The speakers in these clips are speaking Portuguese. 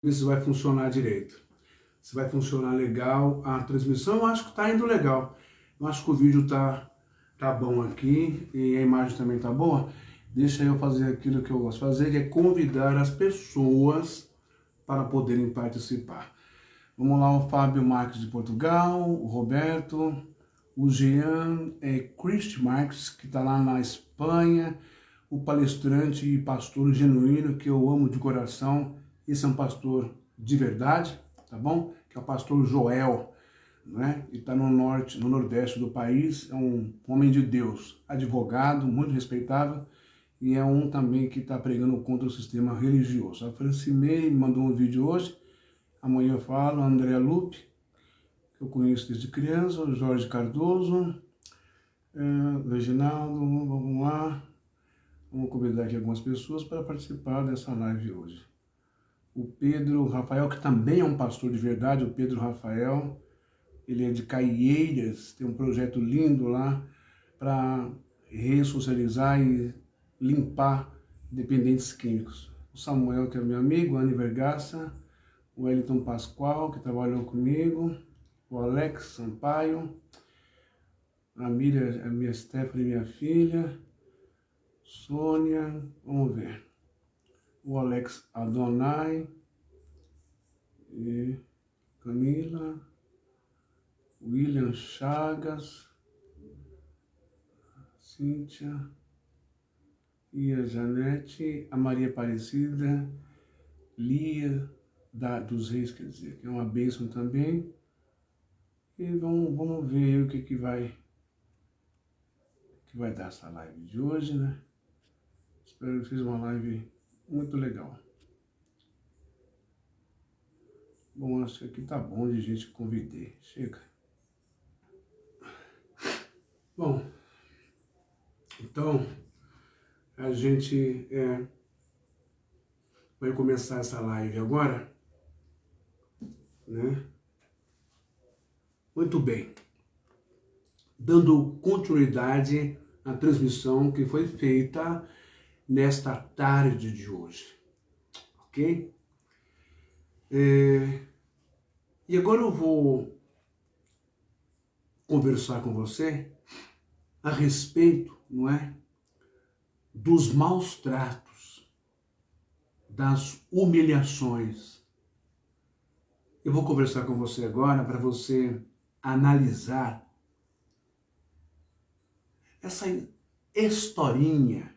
ver se vai funcionar direito. Se vai funcionar legal a transmissão, eu acho que tá indo legal. Eu acho que o vídeo tá bom aqui e a imagem também tá boa. Deixa eu fazer aquilo que eu gosto de fazer, que é convidar as pessoas para poderem participar. Vamos lá, o Fábio Marques de Portugal, o Roberto, o Jean Christ Marques, que está lá na Espanha, o palestrante e pastor genuíno, que eu amo de coração. Esse é um pastor de verdade, tá bom? Que é o pastor Joel, né? E está no norte, no nordeste do país. É um homem de Deus, advogado, muito respeitável, e é um também que está pregando contra o sistema religioso. A Francimei me mandou um vídeo hoje. Amanhã eu falo, a Andréa Lupe, que eu conheço desde criança, o Jorge Cardoso, o Reginaldo, vamos lá. Vamos convidar aqui algumas pessoas para participar dessa live hoje. O Pedro Rafael, que também é um pastor de verdade, o Pedro Rafael, ele é de Caieiras, tem um projeto lindo lá para ressocializar e limpar dependentes químicos. O Samuel, que é meu amigo, a Anne Vergaça, o Wellington Pascoal, que trabalhou comigo, o Alex Sampaio, a Miriam, a minha Stephanie, minha filha, Sônia, vamos ver, o Alex Adonai, e Camila, William Chagas, Cíntia, e a Janete, a Maria Aparecida, Lia dos Reis, quer dizer, que é uma bênção também. E vamos ver o que vai dar essa live de hoje, né? Espero que seja uma live muito legal. Bom, acho que aqui tá bom de gente que convidei. Chega. Bom, então a gente vai começar essa live agora, né? Muito bem. Dando continuidade à transmissão que foi feita nesta tarde de hoje, ok? E agora eu vou conversar com você a respeito, não é, dos maus tratos, das humilhações. Eu vou conversar com você agora para você analisar essa historinha,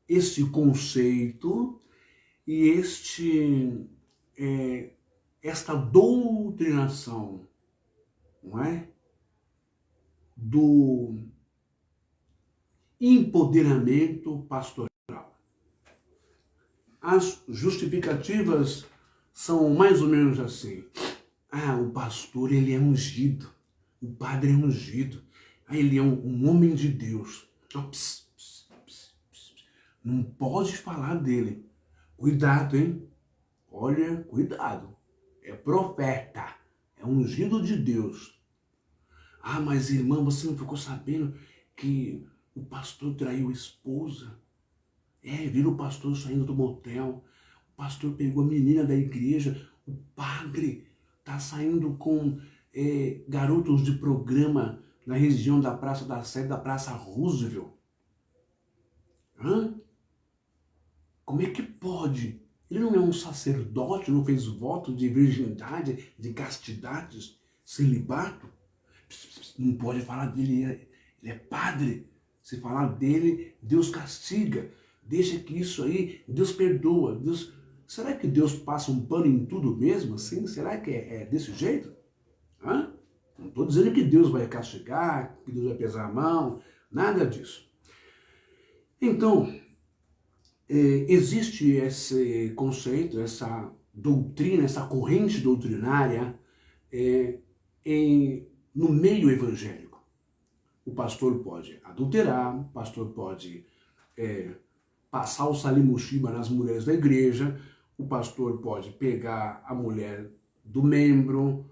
este conceito e esta doutrinação, não é? Do empoderamento pastoral. As justificativas são mais ou menos assim. Ah, o pastor, ele é ungido. O padre é ungido. Ah, ele é um homem de Deus. Não pode falar dele. Cuidado, hein? Olha, cuidado. É profeta. É ungido de Deus. Ah, mas irmã, você não ficou sabendo que o pastor traiu a esposa? Viram o pastor saindo do motel. O pastor pegou a menina da igreja. O padre tá saindo com garotos de programa na região da Praça da Sé, da Praça Roosevelt. Hã? Como é que pode? Ele não é um sacerdote, não fez voto de virgindade, de castidade, celibato? Não pode falar dele, ele é padre. Se falar dele, Deus castiga. Deixa que isso aí, Deus perdoa. Será que Deus passa um pano em tudo mesmo assim? Será que é desse jeito? Hã? Não estou dizendo que Deus vai castigar, que Deus vai pesar a mão, nada disso. Então, existe esse conceito, essa doutrina, essa corrente doutrinária no meio evangélico. O pastor pode adulterar, o pastor pode passar o salimuxiba nas mulheres da igreja, o pastor pode pegar a mulher do membro,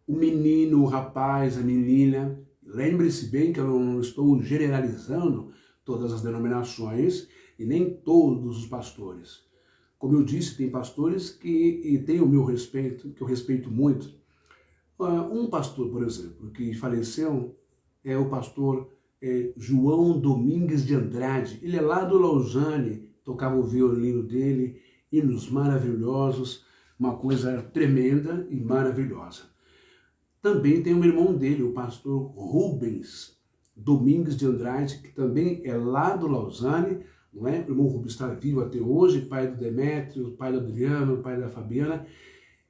o menino, o rapaz, a menina. Lembre-se bem que eu não estou generalizando todas as denominações e nem todos os pastores. Como eu disse, tem pastores que têm o meu respeito, que eu respeito muito. Um pastor, por exemplo, que faleceu é o pastor João Domingues de Andrade. Ele é lá do Lausanne, tocava o violino dele, hinos maravilhosos, uma coisa tremenda e maravilhosa. Também tem um irmão dele, o pastor Rubens Domingues de Andrade, que também é lá do Lausanne, não é? O irmão Rubens está vivo até hoje, pai do Demétrio, pai do Adriano, pai da Fabiana.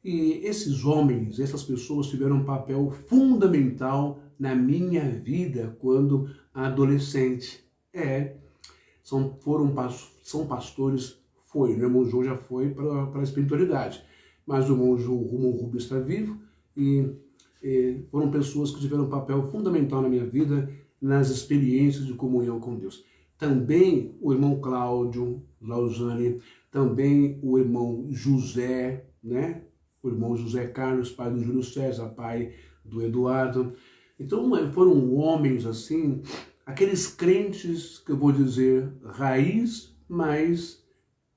E esses homens, essas pessoas tiveram um papel fundamental na minha vida quando adolescente. São pastores, o irmão João já foi para a espiritualidade, mas o irmão Rubens está vivo e foram pessoas que tiveram um papel fundamental na minha vida, nas experiências de comunhão com Deus. Também o irmão Cláudio Lausanne, também o irmão José, né? O irmão José Carlos, pai do Júlio César, pai do Eduardo. Então foram homens assim, aqueles crentes que eu vou dizer raiz, mas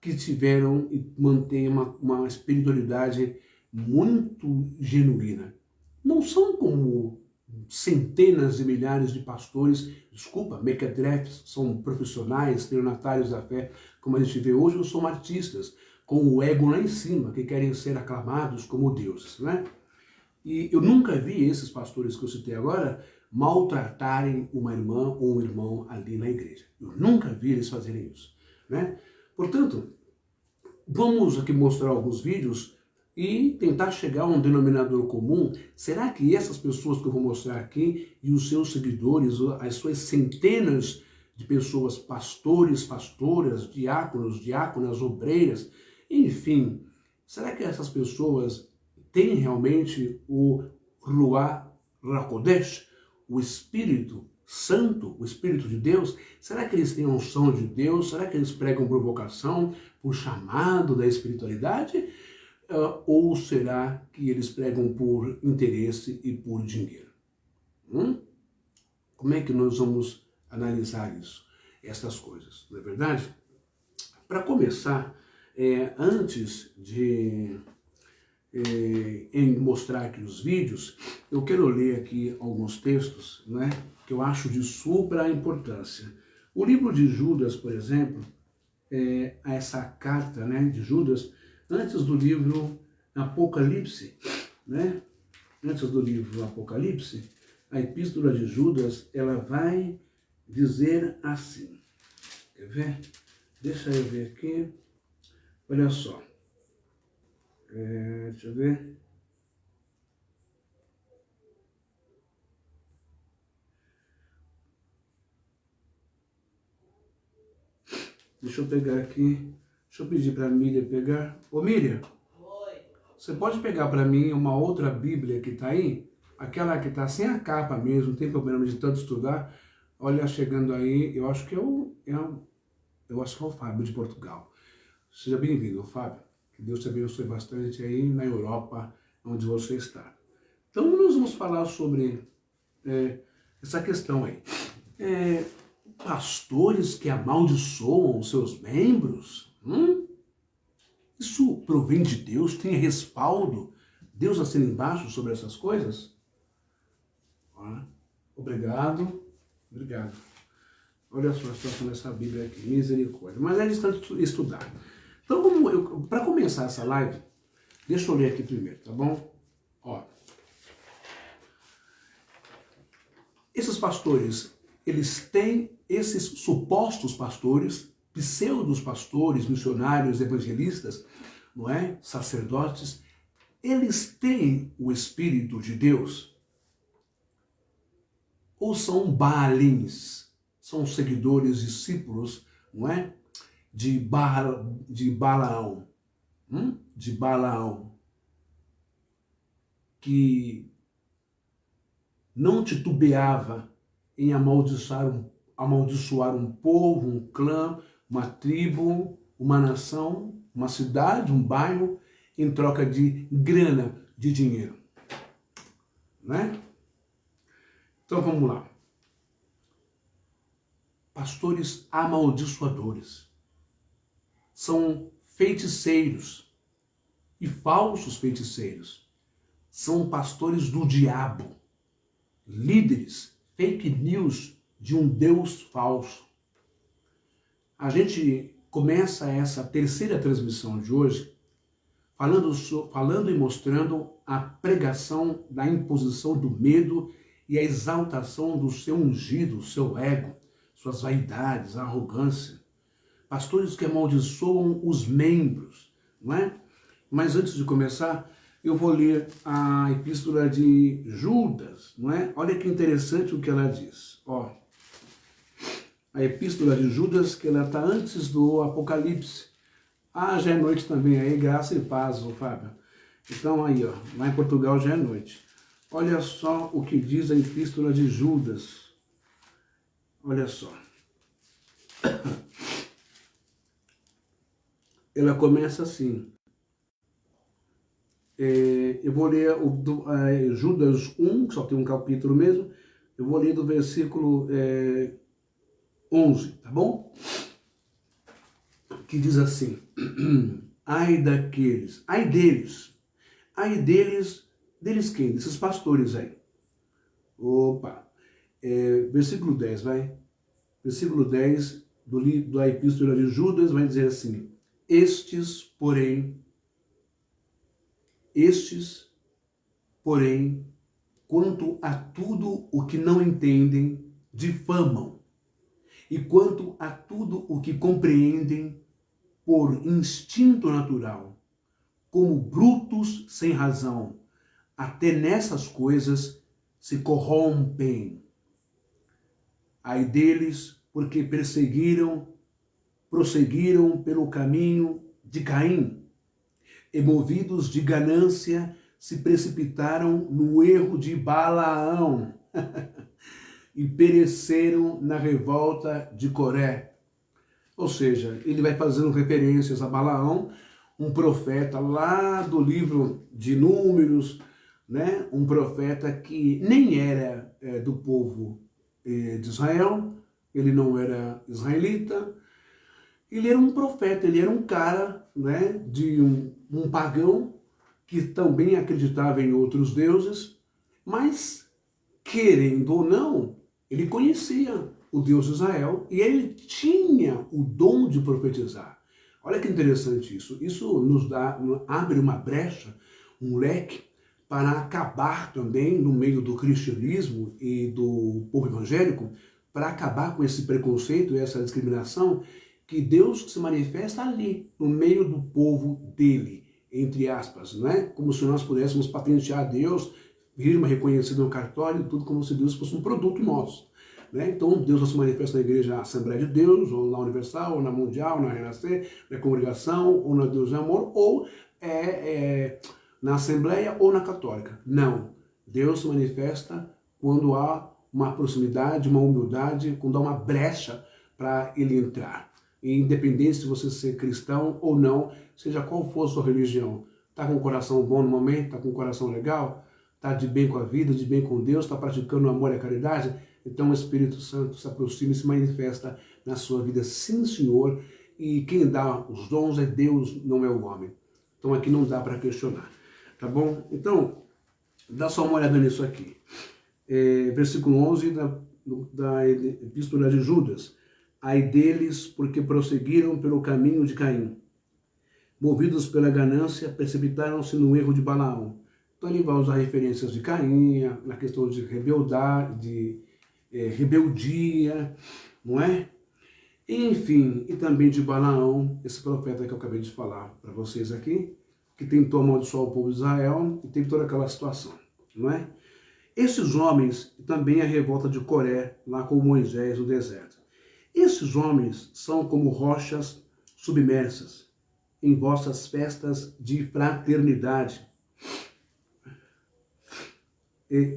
que tiveram e mantêm uma espiritualidade muito genuína. Não são como centenas de milhares de pastores, mequetrefes, são profissionais, neonatários da fé, como a gente vê hoje, ou são artistas, com o ego lá em cima, que querem ser aclamados como deuses, né? E eu nunca vi esses pastores que eu citei agora maltratarem uma irmã ou um irmão ali na igreja. Eu nunca vi eles fazerem isso, né? Portanto, vamos aqui mostrar alguns vídeos e tentar chegar a um denominador comum. Será que essas pessoas que eu vou mostrar aqui e os seus seguidores, as suas centenas de pessoas, pastores, pastoras, diáconos, diáconas, obreiras, enfim, será que essas pessoas têm realmente o Ruach HaKodesh, o Espírito Santo, o Espírito de Deus? Será que eles têm a unção de Deus? Será que eles pregam por vocação, por chamado da espiritualidade? Ou será que eles pregam por interesse e por dinheiro? Como é que nós vamos analisar isso, essas coisas, não é verdade? Para começar, antes de mostrar aqui os vídeos, eu quero ler aqui alguns textos, né, que eu acho de super importância. O livro de Judas, por exemplo, essa carta, né, de Judas, antes do livro Apocalipse, né? Antes do livro Apocalipse, a epístola de Judas, ela vai dizer assim. Quer ver? Deixa eu ver aqui. Olha só. Deixa eu ver. Deixa eu pegar aqui. Deixa eu pedir para a Miriam pegar. Ô Miriam, você pode pegar para mim uma outra Bíblia que está aí? Aquela que está sem a capa mesmo, não tem problema de tanto estudar. Olha, chegando aí, eu acho que é o Fábio de Portugal. Seja bem-vindo, Fábio. Que Deus te abençoe bastante aí na Europa, onde você está. Então, nós vamos falar sobre essa questão aí. Pastores que amaldiçoam os seus membros? Isso provém de Deus? Tem respaldo? Deus assina embaixo sobre essas coisas? Obrigado. Obrigado. Olha só a situação dessa Bíblia aqui, misericórdia. Mas é de tanto estudar. Então, para começar essa live, deixa eu ler aqui primeiro, tá bom? Ó. Esses pastores, eles têm, esses supostos pastores, pseudos pastores, missionários, evangelistas, não é? Sacerdotes, eles têm o Espírito de Deus? Ou são Baalins? São seguidores, discípulos, não é? De Balaão. De Balaão. Que não titubeava em amaldiçoar um povo, um clã, uma tribo, uma nação, uma cidade, um bairro, em troca de grana, de dinheiro. Né? Então vamos lá. Pastores amaldiçoadores. São feiticeiros e falsos feiticeiros. São pastores do diabo, líderes, fake news de um Deus falso. A gente começa essa terceira transmissão de hoje falando e mostrando a pregação da imposição do medo e a exaltação do seu ungido, seu ego, suas vaidades, a arrogância. Pastores que amaldiçoam os membros, não é? Mas antes de começar, eu vou ler a epístola de Judas, não é? Olha que interessante o que ela diz. Ó, a epístola de Judas, que ela está antes do Apocalipse. Ah, já é noite também aí, graça e paz, ô Fábio. Então aí, ó, lá em Portugal já é noite. Olha só o que diz a epístola de Judas. Olha só. Ela começa assim. Eu vou ler Judas 1, que só tem um capítulo mesmo. Eu vou ler do versículo 11, tá bom? Que diz assim: ai deles quem? Desses pastores aí. Opa, versículo 10, vai. Versículo 10 da epístola de Judas vai dizer assim: estes, porém, quanto a tudo o que não entendem, difamam, e quanto a tudo o que compreendem, por instinto natural, como brutos sem razão, até nessas coisas se corrompem. Ai deles, porque prosseguiram pelo caminho de Caim, e movidos de ganância, se precipitaram no erro de Balaão, e pereceram na revolta de Coré. Ou seja, ele vai fazendo referências a Balaão, um profeta lá do livro de Números, né? Um profeta que nem era do povo de Israel, ele não era israelita, ele era um profeta, ele era um cara, né, de um pagão que também acreditava em outros deuses, mas, querendo ou não, ele conhecia o Deus de Israel e ele tinha o dom de profetizar. Olha que interessante isso. Isso abre uma brecha, um leque, para acabar também no meio do cristianismo e do povo evangélico, para acabar com esse preconceito e essa discriminação, que Deus se manifesta ali, no meio do povo dele, entre aspas, não é? Como se nós pudéssemos patentear Deus, firma reconhecida no cartório, tudo como se Deus fosse um produto nosso. Né? Então, Deus não se manifesta na igreja Assembleia de Deus, ou na Universal, ou na Mundial, na Renascer, na Congregação, ou na Deus de Amor, ou na Assembleia ou na Católica. Não. Deus se manifesta quando há uma proximidade, uma humildade, quando há uma brecha para ele entrar. E independente de você ser cristão ou não, seja qual for a sua religião, está com o coração bom no momento, está com o coração legal, está de bem com a vida, de bem com Deus, está praticando o amor e a caridade, então o Espírito Santo se aproxima e se manifesta na sua vida, sim, Senhor, e quem dá os dons é Deus, não é o homem. Então aqui não dá para questionar, tá bom? Então, dá só uma olhada nisso aqui. Versículo 11 da Epístola de Judas. Ai deles, porque prosseguiram pelo caminho de Caim. Movidos pela ganância, precipitaram-se no erro de Balaão. Então ele vai usar referências de Caim, na questão de rebeldia, não é? Enfim, e também de Balaão, esse profeta que eu acabei de falar para vocês aqui, que tentou amaldiçoar o povo de Israel e teve toda aquela situação, não é? Esses homens, também a revolta de Coré, lá com Moisés no deserto. Esses homens são como rochas submersas em vossas festas de fraternidade,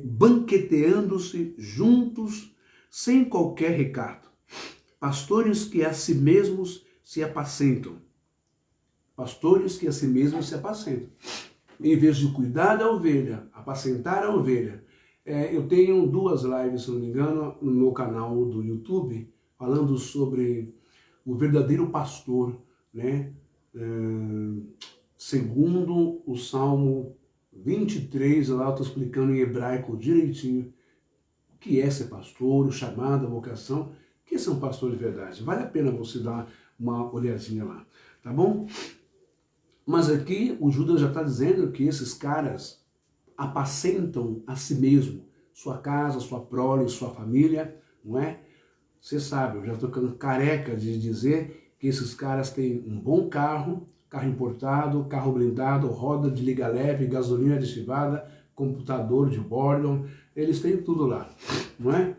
banqueteando-se juntos sem qualquer recato, pastores que a si mesmos se apacentam. Pastores que a si mesmos se apacentam. Em vez de cuidar da ovelha, apacentar a ovelha. Eu tenho 2 lives, se não me engano, no meu canal do YouTube, falando sobre o verdadeiro pastor, né? segundo o Salmo 23, lá eu estou explicando em hebraico direitinho o que é ser pastor, o chamado, a vocação, o que é ser um pastor de verdade. Vale a pena você dar uma olhadinha lá, tá bom? Mas aqui o Judas já está dizendo que esses caras apacentam a si mesmo, sua casa, sua prole, sua família, não é? Você sabe, eu já estou ficando careca de dizer que esses caras têm um bom carro, carro importado, carro blindado, roda de liga leve, gasolina aditivada, computador de bordo, eles têm tudo lá, não é?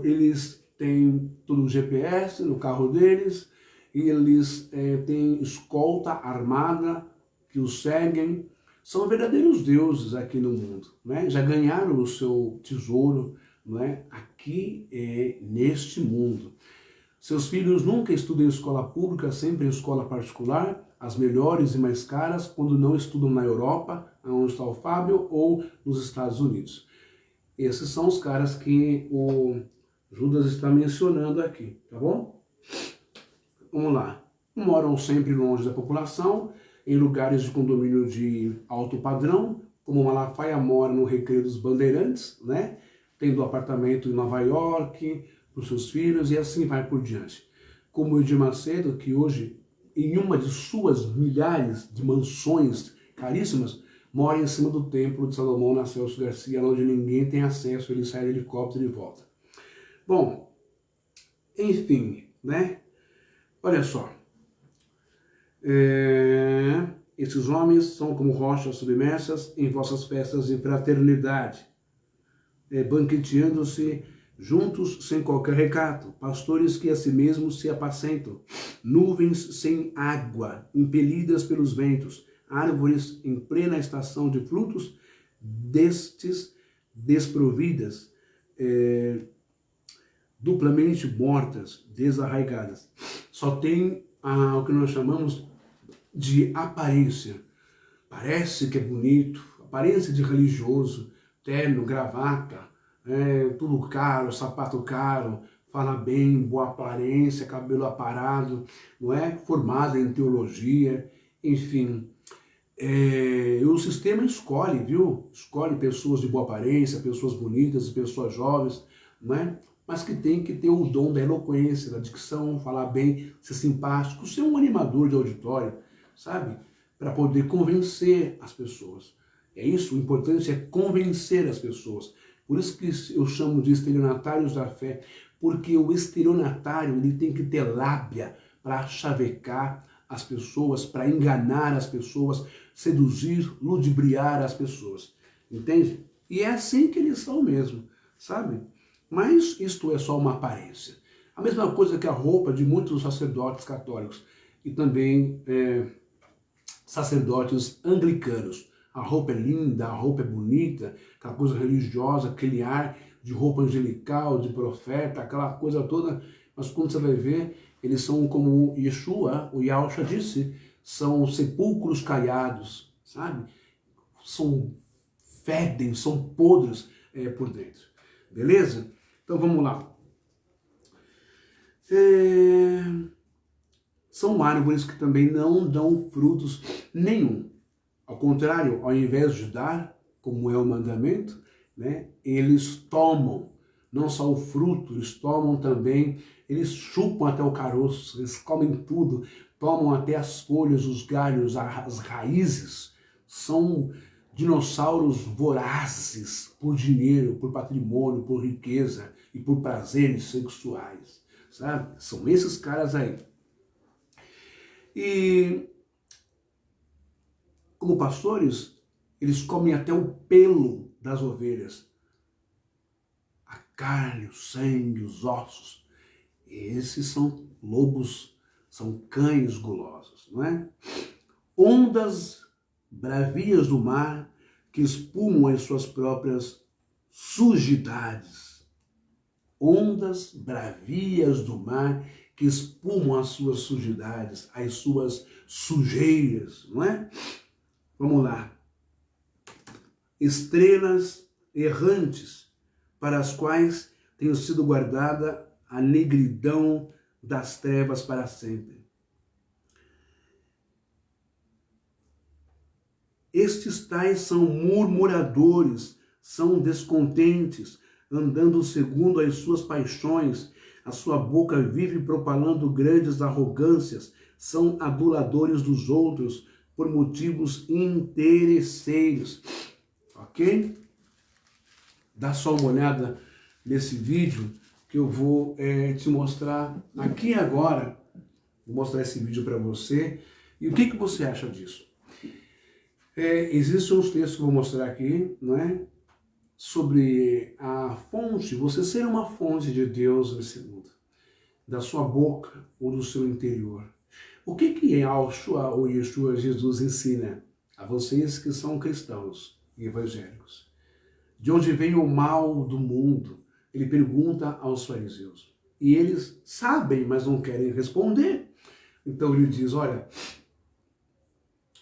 Eles têm tudo GPS no carro deles, eles têm escolta armada que os seguem, são verdadeiros deuses aqui no mundo, né? Já ganharam o seu tesouro, né? Aqui neste mundo. Seus filhos nunca estudam em escola pública, sempre em escola particular, as melhores e mais caras, quando não estudam na Europa, onde está o Fábio, ou nos Estados Unidos. Esses são os caras que o Judas está mencionando aqui, tá bom? Vamos lá. Moram sempre longe da população, em lugares de condomínio de alto padrão, como Malafaia mora no Recreio dos Bandeirantes, né? Tendo apartamento em Nova York para os seus filhos e assim vai por diante. Como o Edir Macedo, que hoje, em uma de suas milhares de mansões caríssimas, mora em cima do Templo de Salomão, na Celso Garcia, onde ninguém tem acesso, ele sai de helicóptero e volta. Bom, enfim, né? Olha só. Esses homens são como rochas submersas em vossas festas de fraternidade, banqueteando-se juntos sem qualquer recato, pastores que a si mesmos se apacentam, nuvens sem água, impelidas pelos ventos, árvores em plena estação de frutos, destes desprovidas, duplamente mortas, desarraigadas. Só tem o que nós chamamos de aparência. Parece que é bonito, aparência de religioso, terno, gravata, tudo caro, sapato caro, fala bem, boa aparência, cabelo aparado, não é? Formado em teologia, enfim. O sistema escolhe, viu? Escolhe pessoas de boa aparência, pessoas bonitas, pessoas jovens, não é? Mas que tem que ter o dom da eloquência, da dicção, falar bem, ser simpático, ser um animador de auditório, sabe? Para poder convencer as pessoas. É isso, o importante é convencer as pessoas. Por isso que eu chamo de estelionatários da fé, porque o estelionatário ele tem que ter lábia para chavecar as pessoas, para enganar as pessoas, seduzir, ludibriar as pessoas. Entende? E é assim que eles são mesmo, sabe? Mas isto é só uma aparência. A mesma coisa que a roupa de muitos sacerdotes católicos e também sacerdotes anglicanos. A roupa é linda, a roupa é bonita, aquela coisa religiosa, aquele ar de roupa angelical, de profeta, aquela coisa toda. Mas quando você vai ver, eles são como Yeshua, o Yahusha disse, são sepulcros caiados, sabe? Fedem, são podres por dentro. Beleza? Então vamos lá. São árvores que também não dão frutos nenhum. Ao contrário, ao invés de dar, como é o mandamento, né, eles tomam não só o fruto, eles tomam também, eles chupam até o caroço, eles comem tudo, tomam até as folhas, os galhos, as raízes. São dinossauros vorazes por dinheiro, por patrimônio, por riqueza e por prazeres sexuais, sabe? São esses caras aí. E como pastores, eles comem até o pelo das ovelhas, a carne, o sangue, os ossos. Esses são lobos, são cães gulosos, não é? Ondas bravias do mar que espumam as suas próprias sujidades. Ondas bravias do mar que espumam as suas sujidades, as suas sujeiras, não é? Vamos lá. Estrelas errantes para as quais tem sido guardada a negridão das trevas para sempre. Estes tais são murmuradores, são descontentes, andando segundo as suas paixões. A sua boca vive propalando grandes arrogâncias, são aduladores dos outros por motivos interesseiros. Ok? Dá só uma olhada nesse vídeo que eu vou te mostrar aqui e agora. Vou mostrar esse vídeo para você. E o que você acha disso? Existem uns textos que eu vou mostrar aqui, não é? Sobre a fonte, você ser uma fonte de Deus nesse mundo, da sua boca ou do seu interior. O que Yeshua ou Yeshua Jesus ensina a vocês que são cristãos e evangélicos? De onde vem o mal do mundo? Ele pergunta aos fariseus. E eles sabem, mas não querem responder. Então ele diz, olha,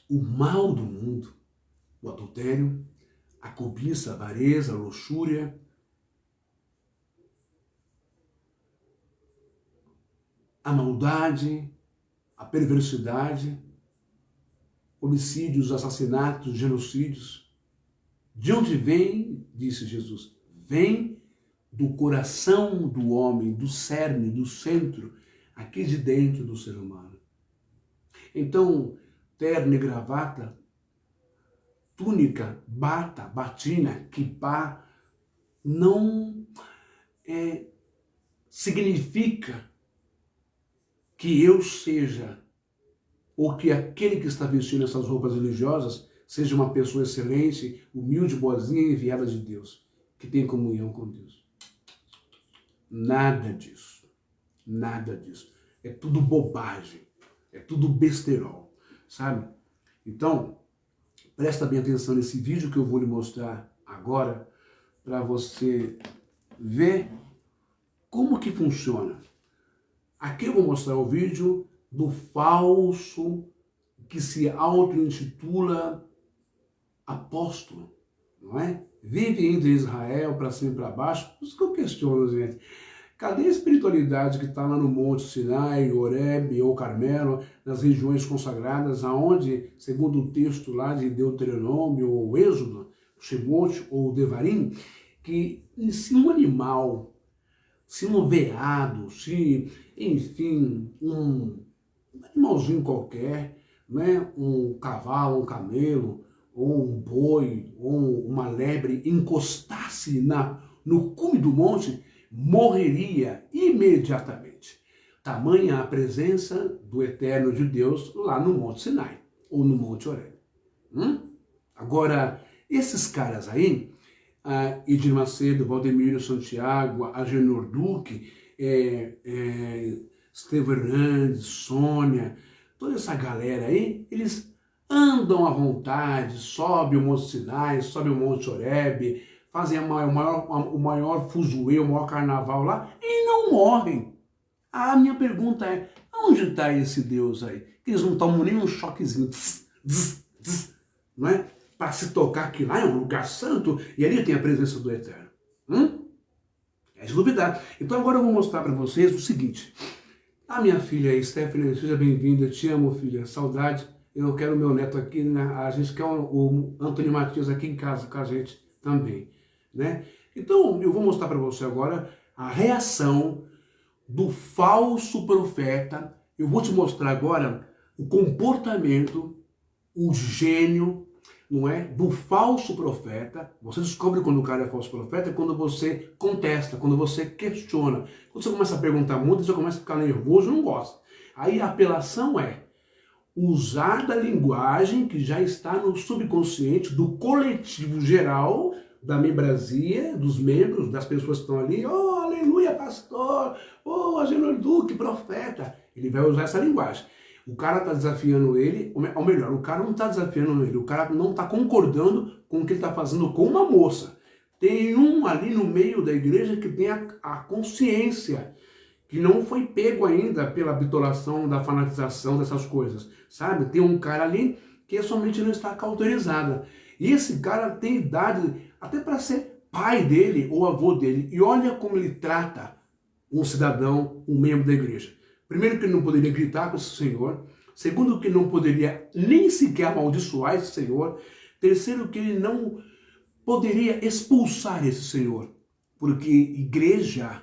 o mal do mundo, o adultério, a cobiça, a avareza, a luxúria, a maldade, a perversidade, homicídios, assassinatos, genocídios. De onde vem, disse Jesus, vem do coração do homem, do cerne, do centro, aqui de dentro do ser humano. Então, terno e gravata, túnica, bata, batina, quipá, não significa que eu seja, ou que aquele que está vestindo essas roupas religiosas seja uma pessoa excelente, humilde, boazinha e enviada de Deus, que tem comunhão com Deus. Nada disso. Nada disso. É tudo bobagem. É tudo besterol, sabe? Então, presta bem atenção nesse vídeo que eu vou lhe mostrar agora, para você ver como que funciona. Aqui eu vou mostrar o vídeo do falso que se auto-intitula apóstolo, não é? Vive entre Israel, para cima e para baixo. Por isso que eu questiono, gente. Cadê a espiritualidade que está lá no Monte Sinai, Horebe ou Carmelo, nas regiões consagradas, aonde, segundo o texto lá de Deuteronômio ou Êxodo, Shemot ou Devarim, que se um animal, se um veado, se, enfim, um animalzinho qualquer, né, um cavalo, um camelo, ou um boi, ou uma lebre, encostasse no cume do monte, morreria imediatamente. Tamanha a presença do Eterno de Deus lá no Monte Sinai, ou no Monte Horebe. Agora, esses caras aí, Edir Macedo, Valdemiro Santiago, Agenor Duque, Estevão Hernandes, Sônia, toda essa galera aí, eles andam à vontade, sobe o Monte Sinai, sobe o Monte Horebe, fazem o maior fuzuê, o maior carnaval lá, e não morrem. A minha pergunta é, onde está esse Deus aí? Que eles não tomam nem um choquezinho, não é? Para se tocar que lá é um lugar santo, e ali tem a presença do Eterno. É de duvidar. Então agora eu vou mostrar para vocês o seguinte. A minha filha Stephanie, seja bem-vinda, te amo, filha, saudade. Eu quero o meu neto aqui, né? A gente quer o Antônio Matias aqui em casa com a gente também, né? Então eu vou mostrar para você agora a reação do falso profeta. Eu vou te mostrar agora o comportamento, o gênio, não é, do falso profeta. Você descobre quando o cara é falso profeta quando você contesta, quando você questiona. Quando você começa a perguntar muito, você começa a ficar nervoso, não gosta. Aí a apelação é usar da linguagem que já está no subconsciente do coletivo geral, da membrasia, dos membros, das pessoas que estão ali. Oh, aleluia, pastor! Oh, Agenor Duque, profeta! Ele vai usar essa linguagem. O cara está desafiando ele, ou melhor, o cara não está desafiando ele, o cara não está concordando com o que ele está fazendo com uma moça. Tem um ali no meio da igreja que tem a consciência, que não foi pego ainda pela bitolação, da fanatização dessas coisas, sabe? Tem um cara ali que somente não está cauterizada. E esse cara tem idade até para ser pai dele ou avô dele. E olha como ele trata um cidadão, um membro da igreja. Primeiro que ele não poderia gritar com esse senhor. Segundo que não poderia nem sequer amaldiçoar esse senhor. Terceiro, que ele não poderia expulsar esse senhor, porque igreja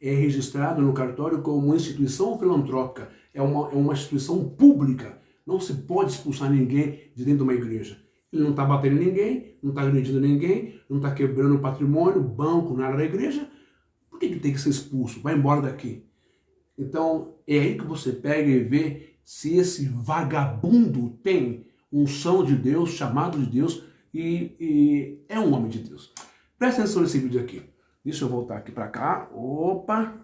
é registrada no cartório como uma instituição filantrópica, é uma instituição pública. Não se pode expulsar ninguém de dentro de uma igreja. Ele não está batendo em ninguém, não está agredindo ninguém, não está quebrando patrimônio, banco, nada da igreja. Por que tem que ser expulso? Vai embora daqui. Então, é aí que você pega e vê se esse vagabundo tem unção de Deus, chamado de Deus, e é um homem de Deus. Presta atenção nesse vídeo aqui. Deixa eu voltar aqui para cá. Opa!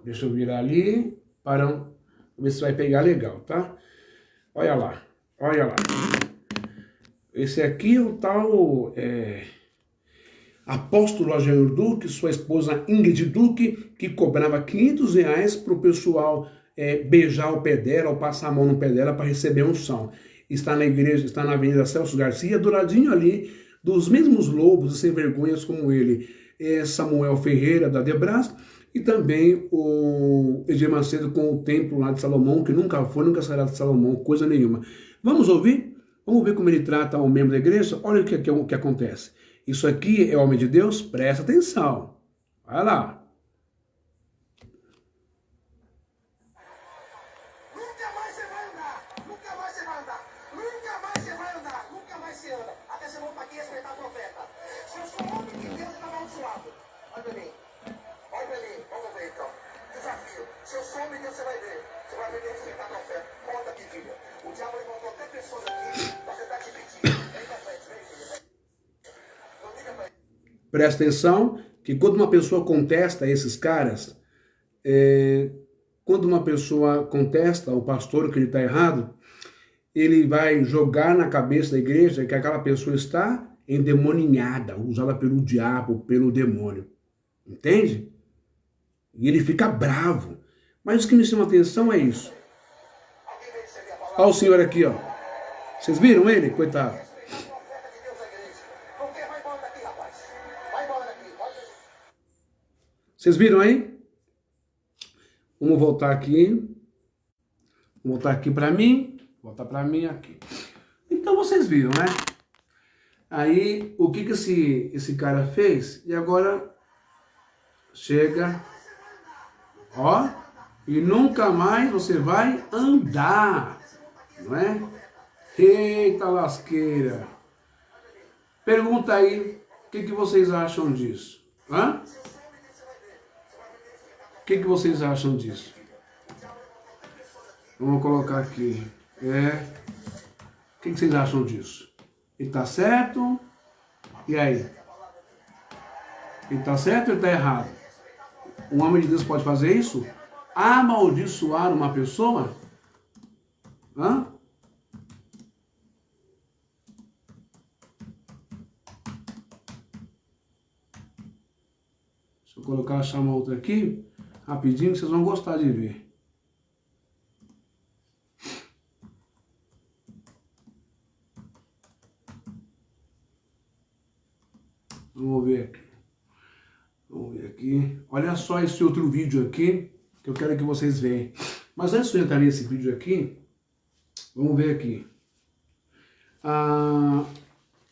Deixa eu virar ali para ver se vai pegar legal, tá? Olha lá, olha lá. Esse aqui é o tal apóstolo Agenor Duque, sua esposa Ingrid Duque, que cobrava R$500 para o pessoal beijar o pé dela ou passar a mão no pé dela para receber unção. Está na igreja, está na Avenida Celso Garcia, do ladinho ali dos mesmos lobos e sem vergonhas como ele, Samuel Ferreira da Debras, e também o Edir Macedo com o templo lá de Salomão, que nunca foi, nunca será de Salomão, coisa nenhuma. Vamos ouvir? Vamos ver como ele trata um membro da igreja? Olha o que acontece. Isso aqui é homem de Deus? Presta atenção. Vai lá. Nunca mais você vai andar. Nunca mais você vai andar. Nunca mais você vai andar. Nunca mais você anda. Até você voltar aqui e respeitar o profeta. Se eu sou homem de Deus, você está amaldiçoado. Olha pra mim. Olha pra mim. Vamos ver então. Desafio. Se eu sou homem de Deus, você vai ver. Você vai aprender a respeitar o profeta. Conta aqui, filha. O diabo levantou até pessoas aqui para tentar te pedir. Vem pra frente, vem, filha. Presta atenção que quando uma pessoa contesta esses caras, quando uma pessoa contesta o pastor que ele está errado, ele vai jogar na cabeça da igreja que aquela pessoa está endemoninhada, usada pelo diabo, pelo demônio. Entende? E ele fica bravo. Mas o que me chama a atenção é isso. Olha o senhor aqui, ó. Vocês viram ele? Coitado. Vocês viram aí? Vamos voltar aqui. Vou voltar aqui para mim. Voltar para mim aqui. Então vocês viram, né? Aí, o que esse cara fez? E agora chega, ó, e nunca mais você vai andar, não é? Eita lasqueira! Pergunta aí, o que vocês acham disso? Hã? O que vocês acham disso? Vamos colocar aqui. O que vocês acham disso? Ele tá certo? E aí? Ele tá certo ou ele tá errado? Um homem de Deus pode fazer isso? Amaldiçoar uma pessoa? Hã? Deixa eu colocar, chamar outra aqui. Rapidinho, que vocês vão gostar de ver. Vamos ver aqui. Vamos ver aqui. Olha só esse outro vídeo aqui, que eu quero que vocês vejam. Mas antes de eu entrar nesse vídeo aqui, vamos ver aqui.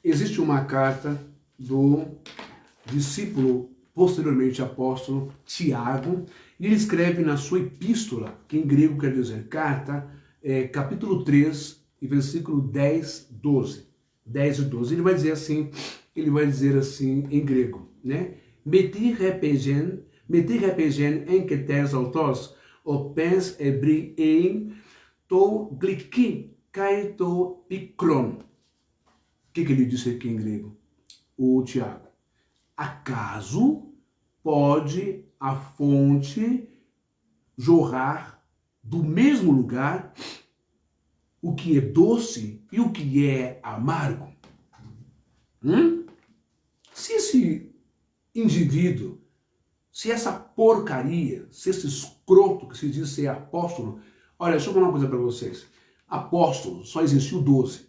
Existe uma carta do discípulo, posteriormente apóstolo, Tiago, e ele escreve na sua epístola, que em grego quer dizer carta, capítulo 3, e versículo 10, 12. 10 e 12. Ele vai dizer assim em grego, né? Meti repegen en ketes autos, opens ebri ein to gliki kaito pikron. O que ele disse aqui em grego? O Tiago. Acaso pode a fonte jorrar do mesmo lugar o que é doce e o que é amargo? Se esse indivíduo, se essa porcaria, se esse escroto que se diz ser apóstolo, olha, deixa eu falar uma coisa para vocês. Apóstolo só existiu 12.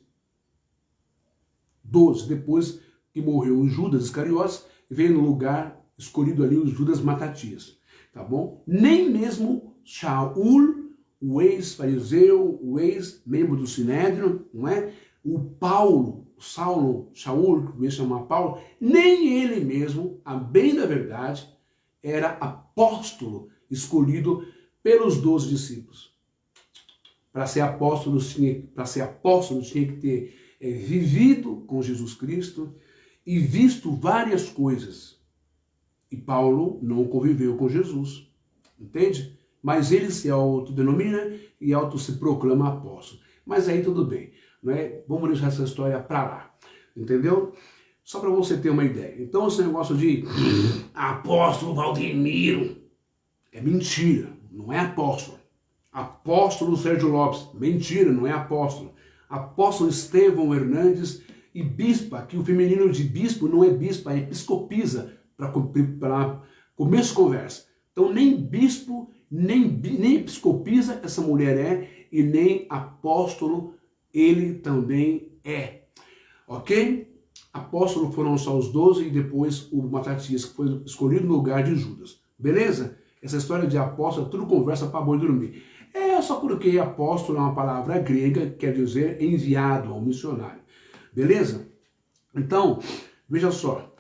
12, depois que morreu o Judas Iscariotes, veio no lugar escolhido ali o Judas Matatias, tá bom? Nem mesmo Shaul, o ex-fariseu, o ex-membro do Sinédrio, não é? O Paulo, Shaul, que me chamar Paulo, nem ele mesmo, a bem da verdade, era apóstolo escolhido pelos 12 discípulos. Para ser apóstolo tinha que ter vivido com Jesus Cristo e visto várias coisas. E Paulo não conviveu com Jesus, entende? Mas ele se autodenomina e se proclama apóstolo. Mas aí tudo bem, né? Vamos deixar essa história para lá, entendeu? Só para você ter uma ideia. Então esse negócio de apóstolo Valdemiro é mentira, não é apóstolo. Apóstolo Sérgio Lopes, mentira, não é apóstolo. Apóstolo Estevão Hernandes e bispa, que o feminino de bispo não é bispa, é episcopisa, para começo de conversa. Então nem bispo, nem episcopisa essa mulher é, e nem apóstolo ele também é. Ok? Apóstolo foram só os 12 e depois o Matatias, que foi escolhido no lugar de Judas. Beleza? Essa história de apóstolo, tudo conversa para boi dormir. É só porque apóstolo é uma palavra grega que quer dizer enviado ao missionário. Beleza? Então, veja só.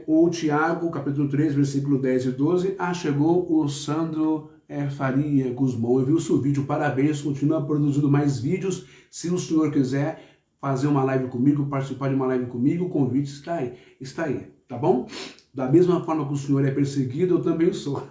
O Tiago, capítulo 3, versículo 10 e 12. Chegou o Sandro Faria Guzmão. Eu vi o seu vídeo, parabéns. Continua produzindo mais vídeos. Se o senhor quiser fazer uma live comigo, participar de uma live comigo, o convite está aí, tá bom? Da mesma forma que o senhor é perseguido, eu também sou.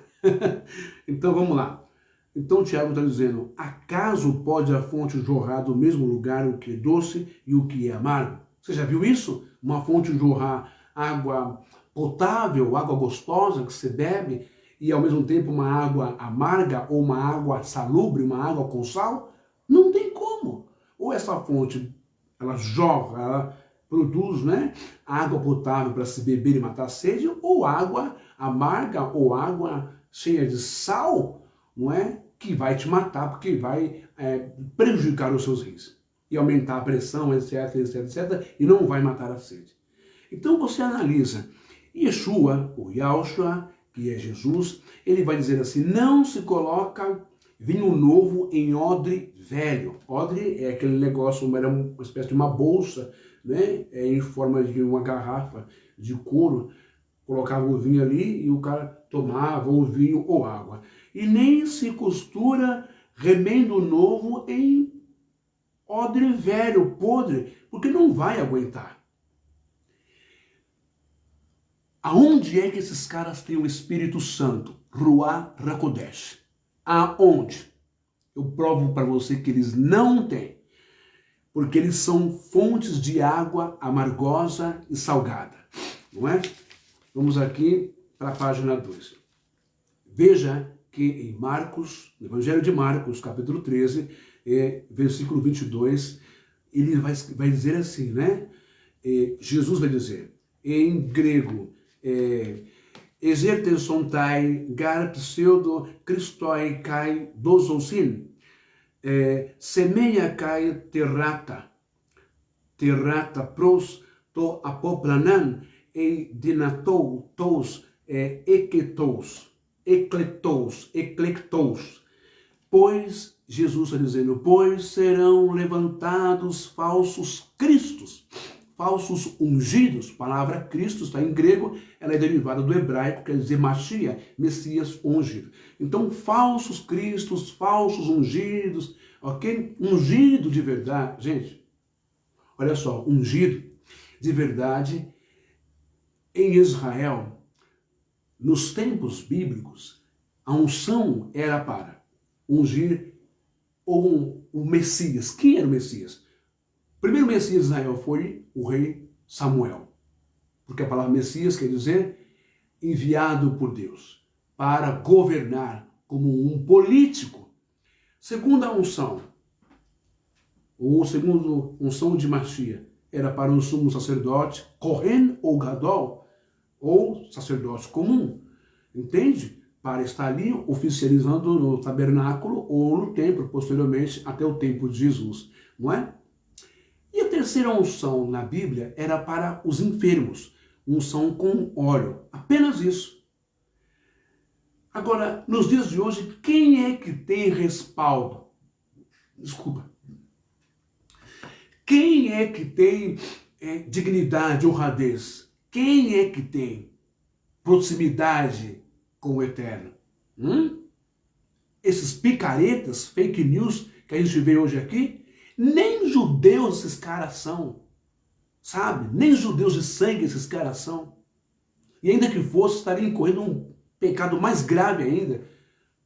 Então vamos lá. Então o Tiago está dizendo, acaso pode a fonte jorrar do mesmo lugar o que é doce e o que é amargo? Você já viu isso? Uma fonte jorrar água potável, água gostosa que você bebe, e ao mesmo tempo uma água amarga ou uma água salubre, uma água com sal? Não tem como. Ou essa fonte, ela jorra, ela produz, né, água potável para se beber e matar a sede, ou água amarga ou água cheia de sal, não é? Que vai te matar, porque vai prejudicar os seus rins e aumentar a pressão, etc, etc, etc, e não vai matar a sede. Então você analisa, Yeshua, ou Yahushua, que é Jesus, ele vai dizer assim, não se coloca vinho novo em odre velho. Odre é aquele negócio, era uma espécie de uma bolsa, né, em forma de uma garrafa de couro, colocava o vinho ali e o cara tomava o vinho ou água. E nem se costura remendo novo em odre velho, podre, porque não vai aguentar. Aonde é que esses caras têm o Espírito Santo? Ruach HaKodesh. Aonde? Eu provo para você que eles não têm. Porque eles são fontes de água amargosa e salgada. Não é? Vamos aqui para a página 2. Veja que em Marcos, no Evangelho de Marcos, capítulo 13, versículo 22, ele vai dizer assim, né? Jesus vai dizer, em grego, exertesontai gar pseudo Christoi kai dososin, semeia kai terrata pros to apoplanan e dinatou tos eclectous. Pois, Jesus está dizendo, pois serão levantados falsos cristos, falsos ungidos. A palavra Cristo está em grego, ela é derivada do hebraico, quer dizer Mashiach, Messias ungido. Então, falsos cristos, falsos ungidos, ok? Ungido de verdade, gente, olha só, ungido de verdade em Israel, nos tempos bíblicos, a unção era para ungir o Messias. Quem era o Messias? O primeiro Messias de Israel foi o rei Samuel. Porque a palavra Messias quer dizer enviado por Deus para governar como um político. Segunda unção, ou segundo unção de Mashiach, era para o sumo sacerdote, Kohen ou Gadol, ou sacerdote comum, entende? Para estar ali oficializando no tabernáculo ou no templo, posteriormente até o tempo de Jesus, não é? E a terceira unção na Bíblia era para os enfermos, unção com óleo, apenas isso. Agora, nos dias de hoje, quem é que tem respaldo? Desculpa. Quem Quem é que tem dignidade, honradez? Quem é que tem proximidade com o Eterno? Esses picaretas, fake news que a gente vê hoje aqui, nem judeus esses caras são, sabe? Nem judeus de sangue esses caras são. E ainda que fosse, estariam incorrendo um pecado mais grave ainda,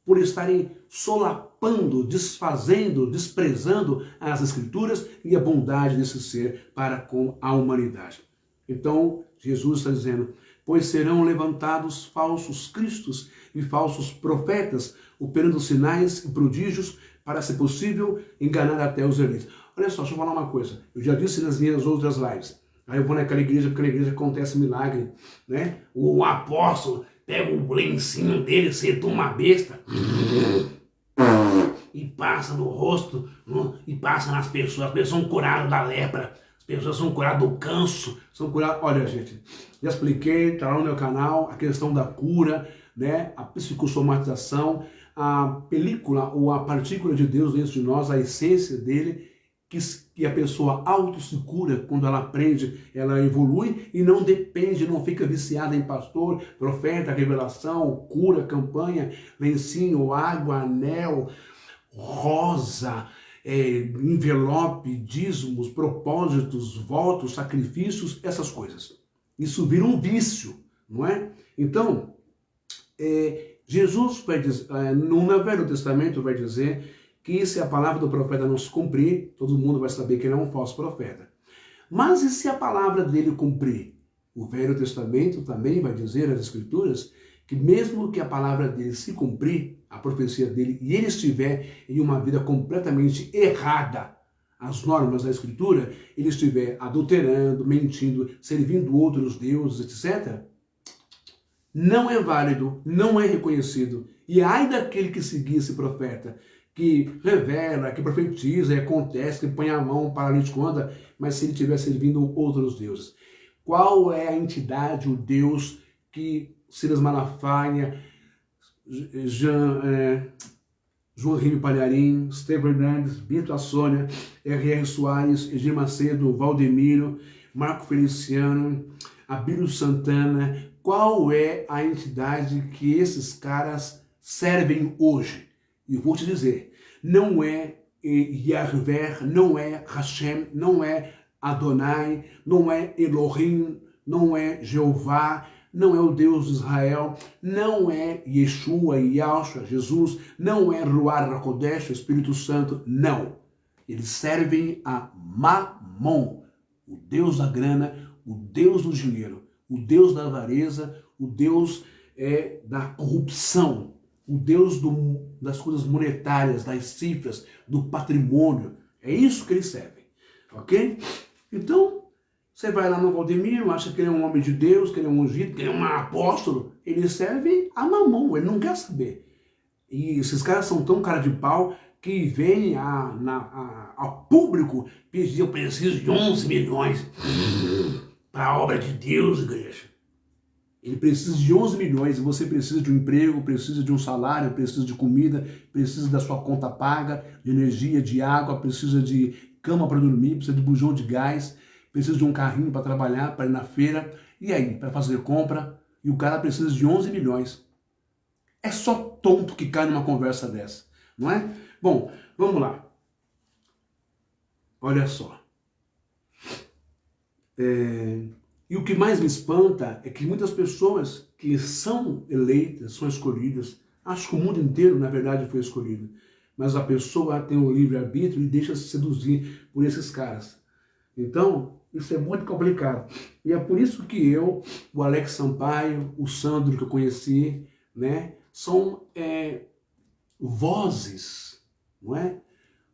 por estarem solapando, desfazendo, desprezando as Escrituras e a bondade desse ser para com a humanidade. Então, Jesus está dizendo, pois serão levantados falsos cristos e falsos profetas, operando sinais e prodígios para, se possível, enganar até os eleitos. Olha só, deixa eu falar uma coisa. Eu já disse nas minhas outras lives. Aí eu vou naquela igreja, porque na igreja acontece milagre, né? O apóstolo pega o lencinho dele, senta uma besta e passa no rosto, e passa nas pessoas. As pessoas são curadas da lepra, as pessoas são curadas do canso, são curadas... Olha, gente, já expliquei, está lá no meu canal, a questão da cura, né? A psicossomatização, a película ou a partícula de Deus dentro de nós, a essência dele, que a pessoa auto se cura quando ela aprende, ela evolui e não depende, não fica viciada em pastor, profeta, revelação, cura, campanha, lencinho, água, anel, rosa, envelope, dízimos, propósitos, votos, sacrifícios, essas coisas. Isso vira um vício, não é? Então, Jesus vai dizer, no Velho Testamento vai dizer que se a palavra do profeta não se cumprir, todo mundo vai saber que ele é um falso profeta. Mas e se a palavra dele cumprir? O Velho Testamento também vai dizer, as Escrituras, que mesmo que a palavra dele se cumprir, a profecia dele, e ele estiver em uma vida completamente errada, as normas da Escritura, ele estiver adulterando, mentindo, servindo outros deuses, etc., não é válido, não é reconhecido. E ai daquele que seguir esse profeta, que revela, que profetiza, e acontece, que põe a mão, o paralítico anda, mas se ele estiver servindo outros deuses. Qual é a entidade, o Deus que Silas Malafaia, João Ribeiro Palharim, Estevão Hernandes, Bito Assônia, R.R. Soares, Egir Macedo, Valdemiro, Marco Feliciano, Abílio Santana, qual é a entidade que esses caras servem hoje? E eu vou te dizer, não é Yahvé, não é Hashem, não é Adonai, não é Elohim, não é Jeová, não é o Deus de Israel, não é Yeshua, Yahshua, Jesus, não é Ruach HaKodesh, o Espírito Santo, não. Eles servem a Mamon, o Deus da grana, o Deus do dinheiro, o Deus da avareza, o Deus da corrupção, o Deus das coisas monetárias, das cifras, do patrimônio. É isso que eles servem, ok? Então, você vai lá no Valdemiro, acha que ele é um homem de Deus, que ele é um ungido, que ele é um apóstolo. Ele serve a Mamon, ele não quer saber. E esses caras são tão cara de pau que vêm ao público pedir, eu preciso de 11 milhões para a obra de Deus, igreja. Ele precisa de 11 milhões e você precisa de um emprego, precisa de um salário, precisa de comida, precisa da sua conta paga, de energia, de água, precisa de cama para dormir, precisa de bujão de gás, precisa de um carrinho para trabalhar, para ir na feira, e aí, para fazer compra, e o cara precisa de 11 milhões. É só tonto que cai numa conversa dessa, não é? Bom, vamos lá. Olha só. E o que mais me espanta é que muitas pessoas que são eleitas, são escolhidas, acho que o mundo inteiro, na verdade, foi escolhido, mas a pessoa tem o livre-arbítrio e deixa se seduzir por esses caras. Então, isso é muito complicado. E é por isso que eu, o Alex Sampaio, o Sandro que eu conheci, né, são vozes, não é?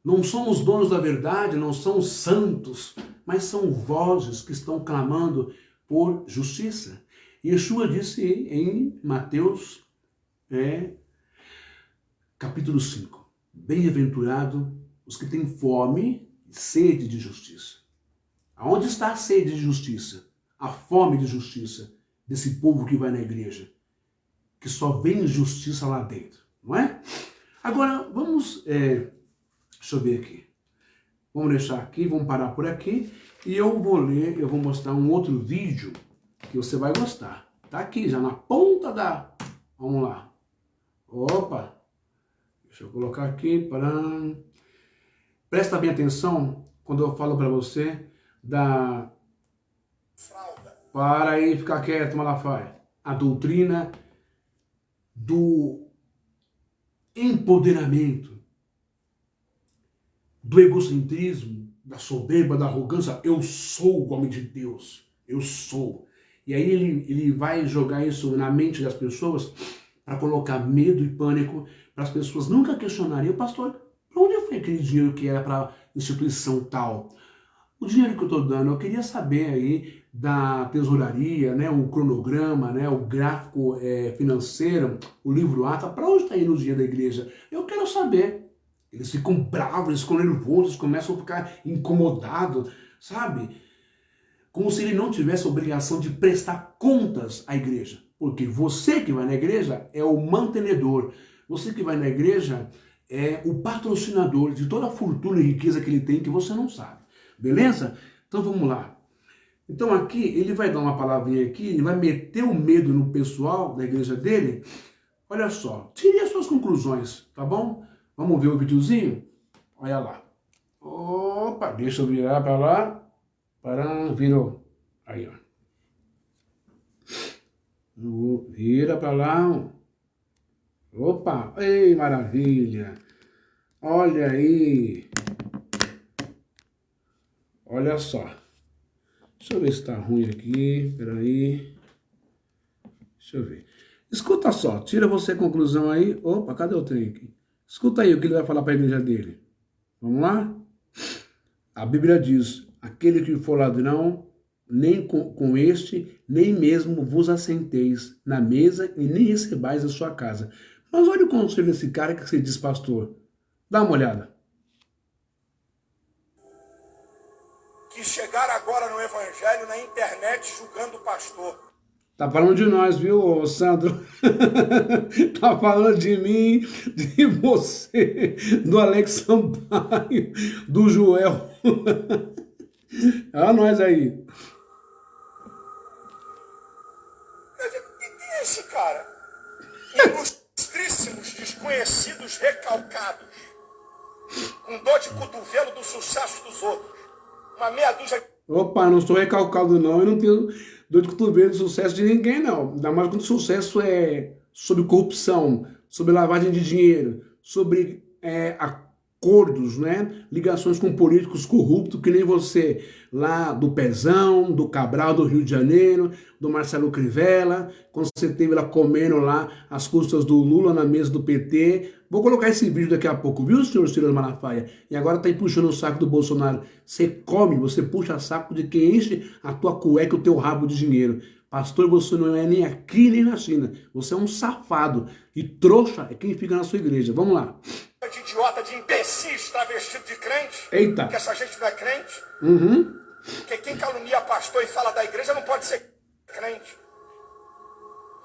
Não são os donos da verdade, não são os santos, mas são vozes que estão clamando por justiça. Yeshua disse em Mateus, capítulo 5, bem-aventurado os que têm fome e sede de justiça. Aonde está a sede de justiça? A fome de justiça desse povo que vai na igreja, que só vem justiça lá dentro, não é? Agora, vamos... deixa eu ver aqui. Vamos deixar aqui, vamos parar por aqui. E eu vou ler, eu vou mostrar um outro vídeo que você vai gostar. Tá aqui, já na ponta da... Vamos lá. Opa! Deixa eu colocar aqui. Presta bem atenção quando eu falo para você da... Para aí, ficar quieto, Malafaia. A doutrina do empoderamento, do egocentrismo, da soberba, da arrogância. Eu sou o homem de Deus. Eu sou. E aí ele vai jogar isso na mente das pessoas para colocar medo e pânico, para as pessoas nunca questionarem: pastor, para onde foi aquele dinheiro que era para instituição tal? O dinheiro que eu estou dando, eu queria saber aí da tesouraria, né, o cronograma, né, o gráfico financeiro, o livro ata, para onde está indo o dinheiro da igreja? Eu quero saber. Eles ficam bravos, eles ficam nervosos, começam a ficar incomodados, sabe? Como se ele não tivesse a obrigação de prestar contas à igreja. Porque você que vai na igreja é o mantenedor. Você que vai na igreja é o patrocinador de toda a fortuna e riqueza que ele tem, que você não sabe. Beleza? Então vamos lá. Então aqui ele vai dar uma palavrinha aqui, ele vai meter o medo no pessoal da igreja dele. Olha só, tire as suas conclusões, tá bom? Vamos ver o videozinho? Olha lá. Opa, deixa eu virar para lá. Virou. Aí, ó. Vira para lá. Opa, ei, maravilha. Olha aí. Olha só. Deixa eu ver se tá ruim aqui. Peraí. Deixa eu ver. Escuta só. Tira você a conclusão aí. Opa, cadê o trem aqui? Escuta aí o que ele vai falar para a igreja dele. Vamos lá? A Bíblia diz: aquele que for ladrão, nem com este, nem mesmo vos assenteis na mesa e nem recebais a sua casa. Mas olha o conselho desse cara que você diz, pastor. Dá uma olhada. Que chegaram agora no evangelho, na internet, julgando o pastor. Tá falando de nós, viu, Sandro? Tá falando de mim, de você, do Alex Sampaio, do Joel. Olha nós aí. Eu digo, quem é esse cara? Ilustríssimos desconhecidos recalcados, com dor de cotovelo do sucesso dos outros. Uma meia dúzia... Opa, não sou recalcado não, eu não tenho dor de cotovelo de sucesso de ninguém não. Ainda mais quando o sucesso é sobre corrupção, sobre lavagem de dinheiro, sobre acordos, né? Ligações com políticos corruptos, que nem você, lá do Pezão, do Cabral do Rio de Janeiro, do Marcelo Crivella, quando você teve lá comendo lá as custas do Lula na mesa do PT. Vou colocar esse vídeo daqui a pouco, viu, senhor Silas Malafaia? E agora tá aí puxando o saco do Bolsonaro. Você come, você puxa saco de quem enche a tua cueca e o teu rabo de dinheiro. Pastor, você não é nem aqui nem na China. Você é um safado. E trouxa é quem fica na sua igreja. Vamos lá. De idiota, de imbecis travestido de crente. Eita. Que essa gente não é crente. Uhum. Porque quem calunia pastor e fala da igreja não pode ser crente.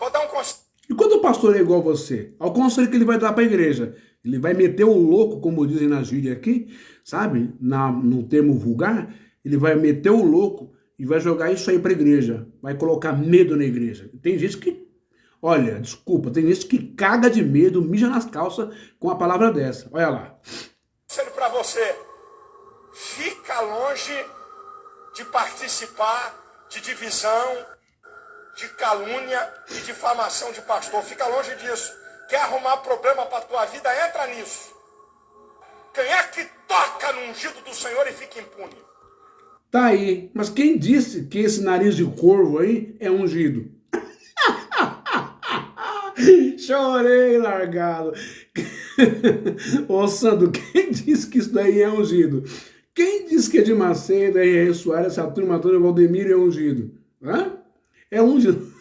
Vou dar um conselho. E quando o pastor é igual a você? Ao conselho que ele vai dar para a igreja. Ele vai meter o louco, como dizem na gíria aqui, sabe? No termo vulgar, ele vai meter o louco e vai jogar isso aí para a igreja. Vai colocar medo na igreja. Tem gente que, olha, desculpa, tem gente que caga de medo, mija nas calças com a palavra dessa. Olha lá. Conselho para você. Fica longe de participar de divisão, de calúnia e difamação de pastor. Fica longe disso. Quer arrumar problema para a tua vida? Entra nisso. Quem é que toca no ungido do Senhor e fica impune? Tá aí. Mas quem disse que esse nariz de corvo aí é ungido? Chorei, largado. Ô, Sandro, quem disse que isso daí é ungido? Quem disse que é de Macedo, R.R. Soares, essa turma toda, Valdemiro é ungido? Hã? É ungido.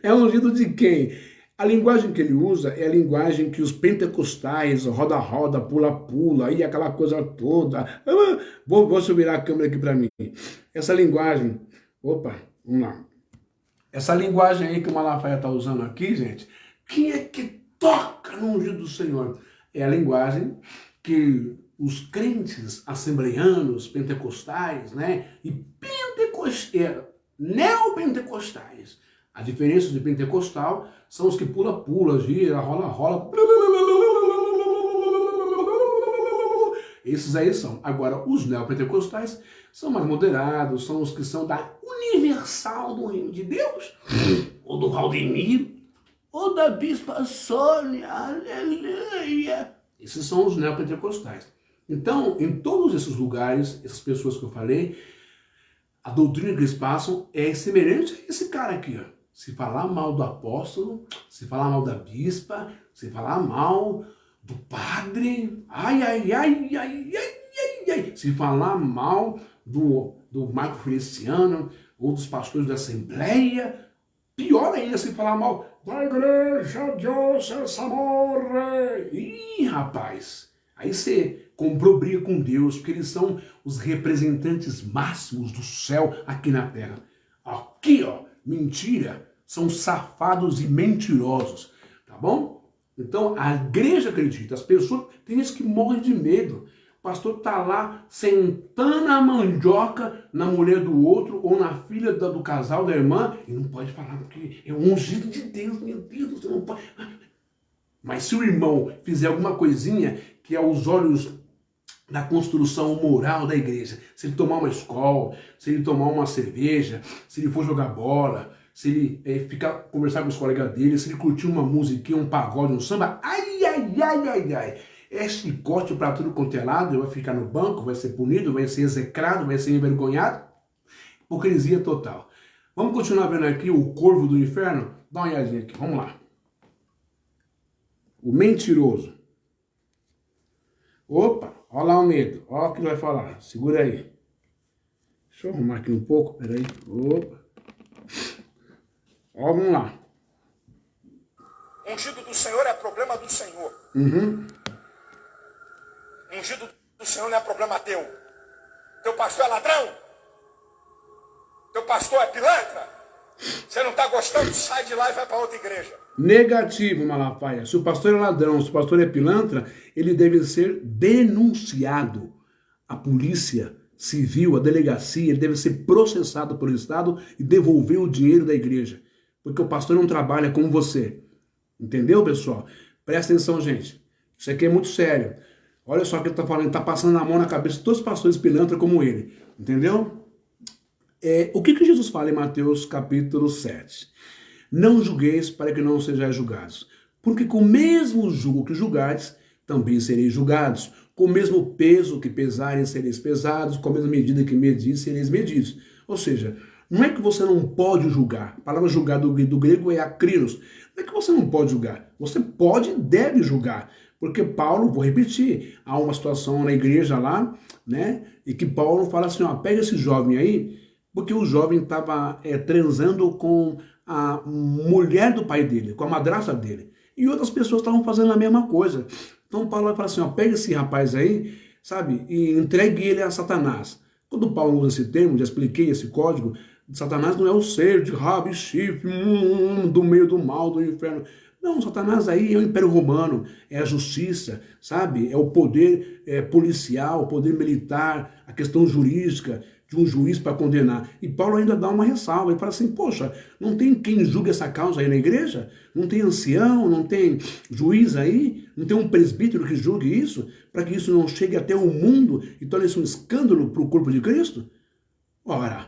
É ungido de quem? A linguagem que ele usa é a linguagem que os pentecostais, roda-roda, pula-pula, e aquela coisa toda. Vou virar a câmera aqui para mim. Essa linguagem... Opa, vamos lá. Essa linguagem aí que o Malafaia está usando aqui, gente, quem é que toca no ungido do Senhor? É a linguagem que os crentes assembleianos, pentecostais, né? E neopentecostais. A diferença de pentecostal são os que pula, gira, rola. Esses aí são. Agora, os neopentecostais são mais moderados, são os que são da Universal do Reino de Deus, ou do Valdemiro, ou da Bispa Sônia, aleluia. Esses são os neopentecostais. Então, em todos esses lugares, essas pessoas que eu falei, a doutrina que eles passam é semelhante a esse cara aqui, ó. Se falar mal do apóstolo, se falar mal da bispa, se falar mal do padre, se falar mal do Marco Feliciano ou dos pastores da Assembleia, pior ainda se falar mal da igreja Deus Amore. Ih, rapaz, aí você comprou briga com Deus, porque eles são os representantes máximos do céu aqui na terra. Aqui, ó, mentira, são safados e mentirosos, tá bom? Então, a igreja acredita, as pessoas, tem gente que morre de medo. O pastor tá lá sentando a mandioca na mulher do outro ou na filha do casal, da irmã, e não pode falar porque é um ungido de Deus, meu Deus, você não pode. Mas se o irmão fizer alguma coisinha que aos olhos da construção moral da igreja, se ele tomar uma escola, se ele tomar uma cerveja, se ele for jogar bola, se ele ficar conversar com os colegas dele, se ele curtir uma musiquinha, um pagode, um samba, ai, é chicote para tudo quanto é lado, vai ficar no banco, vai ser punido, vai ser execrado, vai ser envergonhado. Hipocrisia total. Vamos continuar vendo aqui o corvo do inferno? Dá uma olhadinha aqui, vamos lá. O mentiroso. Opa, olha lá o medo, olha o que ele vai falar, segura aí. Deixa eu arrumar aqui um pouco, peraí. Opa. Ó, vamos lá. Ungido do Senhor é problema do Senhor. Uhum. Ungido do Senhor não é problema teu. Teu pastor é ladrão? Teu pastor é pilantra? Você não está gostando? Sai de lá e vai para outra igreja. Negativo, Malafaia. Se o pastor é ladrão, se o pastor é pilantra, ele deve ser denunciado. A polícia civil, a delegacia, ele deve ser processado pelo Estado e devolver o dinheiro da igreja. Porque o pastor não trabalha como você. Entendeu, pessoal? Presta atenção, gente. Isso aqui é muito sério. Olha só o que ele está falando. Ele está passando a mão na cabeça de todos os pastores pilantra como ele. Entendeu? O que Jesus fala em Mateus capítulo 7? Não julgueis para que não sejais julgados. Porque com o mesmo jugo que julgardes, também sereis julgados. Com o mesmo peso que pesarem, sereis pesados. Com a mesma medida que medis, sereis medidos. Ou seja, não é que você não pode julgar. A palavra julgar do grego é akrinos. Não é que você não pode julgar. Você pode e deve julgar. Porque Paulo, vou repetir, há uma situação na igreja lá, né? E que Paulo fala assim, ó, pega esse jovem aí, porque o jovem estava transando com a mulher do pai dele, com a madrasta dele. E outras pessoas estavam fazendo a mesma coisa. Então Paulo vai falar assim, ó, pega esse rapaz aí, sabe, e entregue ele a Satanás. Quando Paulo usa esse termo, já expliquei esse código, Satanás não é o ser de rabo e chifre, do meio do mal, do inferno. Não, Satanás aí é o Império Romano, é a justiça, sabe? É o poder policial, o poder militar, a questão jurídica de um juiz para condenar. E Paulo ainda dá uma ressalva, ele fala assim, poxa, não tem quem julgue essa causa aí na igreja? Não tem ancião, não tem juiz aí? Não tem um presbítero que julgue isso? Para que isso não chegue até o mundo e torne-se um escândalo para o corpo de Cristo? Ora,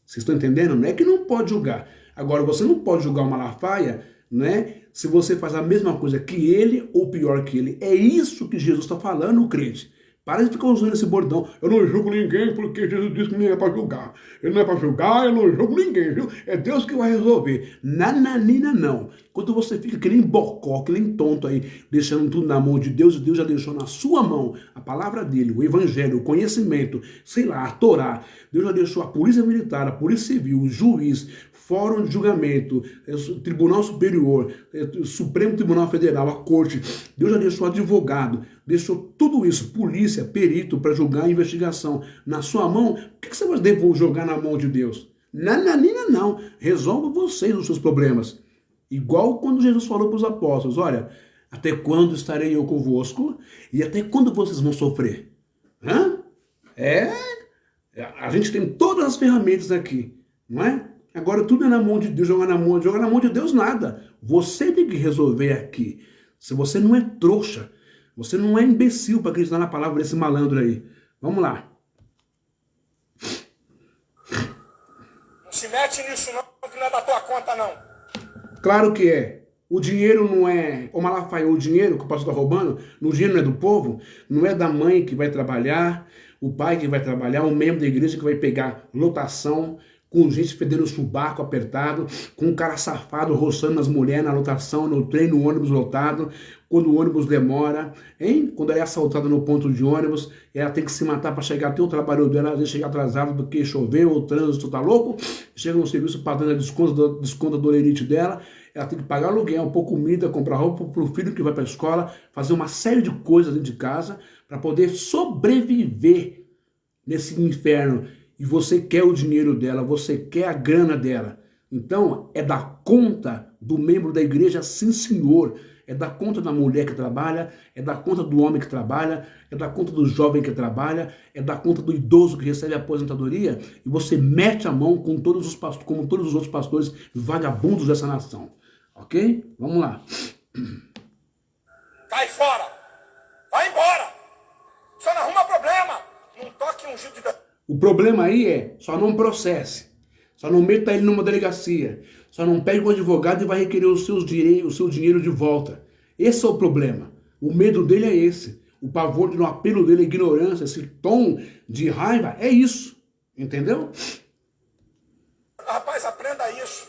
vocês estão entendendo? Não é que não pode julgar. Agora, você não pode julgar o Malafaia, né? Se você faz a mesma coisa que ele ou pior que ele. É isso que Jesus está falando, crente. Para de ficar usando esse bordão. Eu não julgo ninguém porque Jesus disse que nem é para julgar. Ele não é para julgar, eu não julgo ninguém, viu? É Deus que vai resolver. Nananina não. Quando você fica que nem bocó, que nem tonto aí, deixando tudo na mão de Deus, Deus já deixou na sua mão a palavra dele, o evangelho, o conhecimento, sei lá, a Torá. Deus já deixou a polícia militar, a polícia civil, o juiz, fórum de julgamento, o Tribunal Superior, o Supremo Tribunal Federal, a Corte. Deus já deixou advogado, deixou tudo isso, polícia, perito, para julgar a investigação na sua mão. Por que você vai jogar na mão de Deus? Nananina não. Resolva vocês os seus problemas. Igual quando Jesus falou para os apóstolos, olha, Até quando estarei eu convosco? E até quando vocês vão sofrer? Hã? A gente tem todas as ferramentas aqui, não é? Agora tudo é na mão de Deus, jogar na mão de Deus nada. Você tem que resolver aqui. Se você não é trouxa, você não é imbecil para acreditar na palavra desse malandro aí. Vamos lá. Não se mete nisso não, que não é da tua conta não. Claro que é. O dinheiro não é... O Malafaia, o dinheiro que o pastor está roubando, o dinheiro não é do povo, não é da mãe que vai trabalhar, o pai que vai trabalhar, um membro da igreja que vai pegar lotação, com gente fedendo o subaco apertado, com um cara safado roçando as mulheres na lotação, no trem, no ônibus lotado, quando o ônibus demora, hein? Quando ela é assaltada no ponto de ônibus, ela tem que se matar para chegar até o trabalho dela, às vezes chegar atrasado porque choveu, o trânsito tá louco, chega no serviço pagando a desconto do lerite dela, ela tem que pagar aluguel, pôr comida, comprar roupa para o filho que vai para a escola, fazer uma série de coisas dentro de casa para poder sobreviver nesse inferno. E você quer o dinheiro dela, você quer a grana dela. Então, é da conta do membro da igreja, sim senhor. É da conta da mulher que trabalha, é da conta do homem que trabalha, é da conta do jovem que trabalha, é da conta do idoso que recebe a aposentadoria. E você mete a mão com todos os pastores, como todos os outros pastores vagabundos dessa nação. Ok? Vamos lá. Cai fora! Vai embora! Só não arruma problema! Não toque um ungido de Deus. O problema aí é, só não processe, só não meta ele numa delegacia, só não pegue um advogado e vai requerer o seu dinheiro de volta. Esse é o problema. O medo dele é esse. O pavor no apelo dele, a ignorância, esse tom de raiva, é isso. Entendeu? Rapaz, aprenda isso.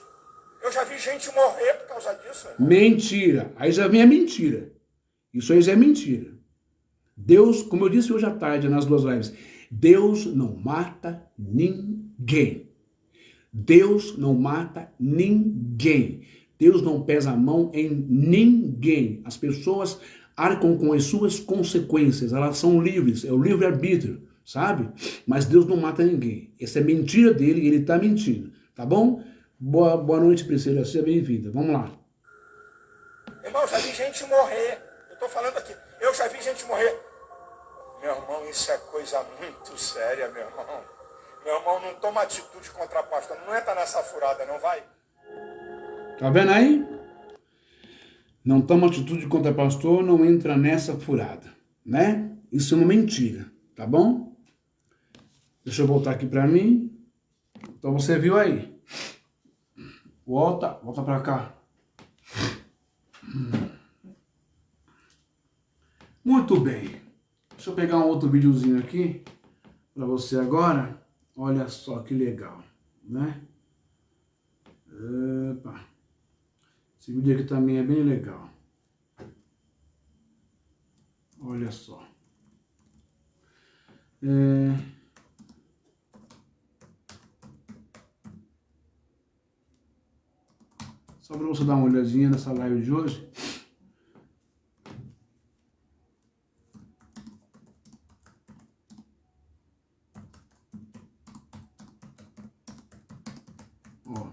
Eu já vi gente morrer por causa disso. Irmão. Mentira. Aí já vem a mentira. Isso aí já é mentira. Deus, como eu disse hoje à tarde nas duas lives, Deus não mata ninguém. Deus não mata ninguém. Deus não pesa a mão em ninguém. As pessoas arcam com as suas consequências. Elas são livres. É o livre-arbítrio, sabe? Mas Deus não mata ninguém. Essa é mentira dele e ele está mentindo. Tá bom? Boa noite, Priscila. Seja bem-vinda. Vamos lá. Irmão, já vi gente morrer. Eu tô falando aqui. Eu já vi gente morrer. Meu irmão, isso é coisa muito séria, meu irmão. Meu irmão, não toma atitude contra a pastor. Não entra nessa furada, não vai? Tá vendo aí? Não toma atitude contra pastor, não entra nessa furada, né? Isso é uma mentira, tá bom? Deixa eu voltar aqui pra mim. Então você viu aí. Volta pra cá. Muito bem. Deixa eu pegar um outro videozinho aqui pra você agora. Olha só que legal, né? Opa. Esse vídeo aqui também é bem legal. Olha só. Só para você dar uma olhadinha nessa live de hoje. Ó.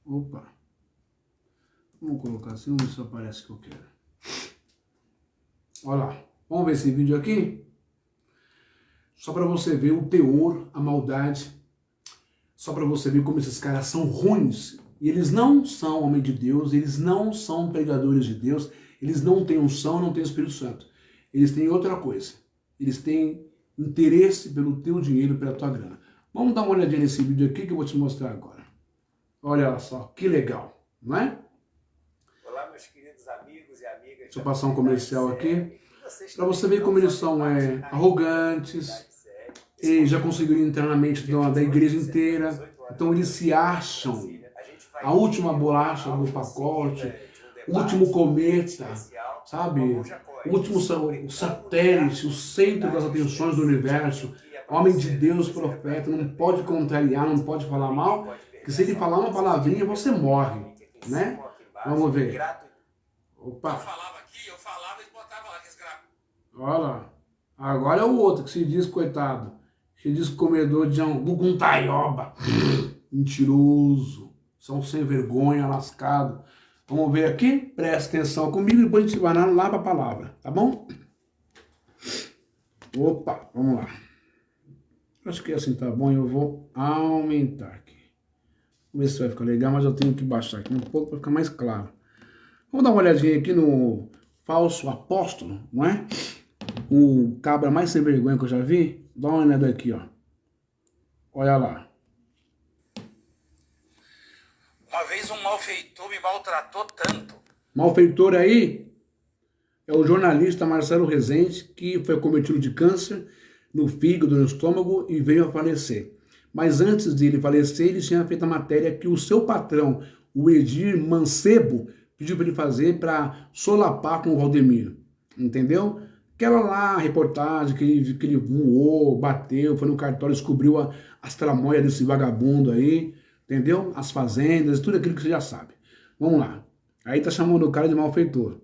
Opa. Vamos colocar assim, vamos ver se aparece o que eu quero. Olha lá. Vamos ver esse vídeo aqui? Só para você ver o teor, a maldade. Só para você ver como esses caras são ruins. E eles não são homens de Deus, eles não são pregadores de Deus, eles não têm unção, não têm Espírito Santo. Eles têm outra coisa. Eles têm interesse pelo teu dinheiro, pela tua grana. Vamos dar uma olhadinha nesse vídeo aqui que eu vou te mostrar agora. Olha só, que legal, não é? Olá, meus queridos amigos e amigas. Deixa eu passar um comercial aqui, para você ver como eles são arrogantes, e já conseguiram entrar na mente da igreja inteira, então eles se acham a última bolacha do pacote, o último cometa, sabe? O último satélite, o centro das atenções do universo, homem de Deus, profeta, não pode contrariar, não pode falar mal, que se ele falar uma palavrinha, você morre, né? Vamos ver. Opa. Eu falava e botava lá, desgraça. Olha lá. Agora é o outro que se diz, coitado, se diz comedor de angu com taioba. Mentiroso. São sem vergonha, lascado. Vamos ver aqui? Presta atenção comigo e depois a gente vai lá para a palavra, tá bom? Opa, vamos lá. Acho que assim tá bom, eu vou aumentar aqui. Vamos ver se vai ficar legal, mas eu tenho que baixar aqui um pouco para ficar mais claro. Vamos dar uma olhadinha aqui no falso apóstolo, não é? O cabra mais sem vergonha que eu já vi. Dá uma olhada aqui, ó. Olha lá. Uma vez um malfeitor me maltratou tanto. Malfeitor aí é o jornalista Marcelo Rezende, que foi cometido de câncer no fígado, no estômago e veio a falecer. Mas antes de ele falecer, ele tinha feito a matéria que o seu patrão, o Edir Mancebo, pediu para ele fazer para solapar com o Valdemiro. Entendeu? Aquela lá, reportagem que ele voou, bateu, foi no cartório, descobriu as tramóias desse vagabundo aí, entendeu? As fazendas, tudo aquilo que você já sabe. Vamos lá. Aí tá chamando o cara de malfeitor.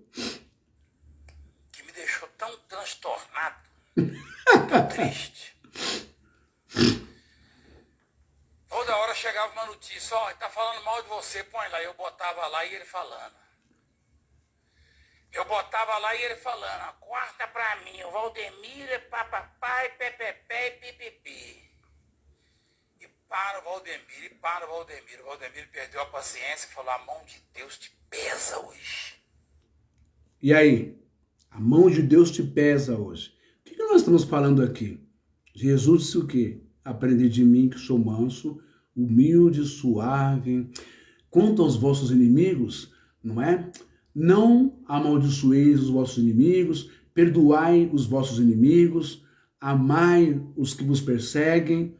Que me deixou tão transtornado, tão triste. Toda hora chegava uma notícia, ó, tá falando mal de você, põe lá. Eu botava lá e ele falando. Eu botava lá e ele falando, corta pra mim, o Valdemiro é papapai, pepepé e pipipi. E para o Valdemiro. O Valdemiro perdeu a paciência e falou, a mão de Deus te pesa hoje. E aí? A mão de Deus te pesa hoje. O que nós estamos falando aqui? Jesus disse o quê? Aprendei de mim que sou manso, humilde, suave. Quanto aos vossos inimigos, não é? Não amaldiçoeis os vossos inimigos, perdoai os vossos inimigos, amai os que vos perseguem.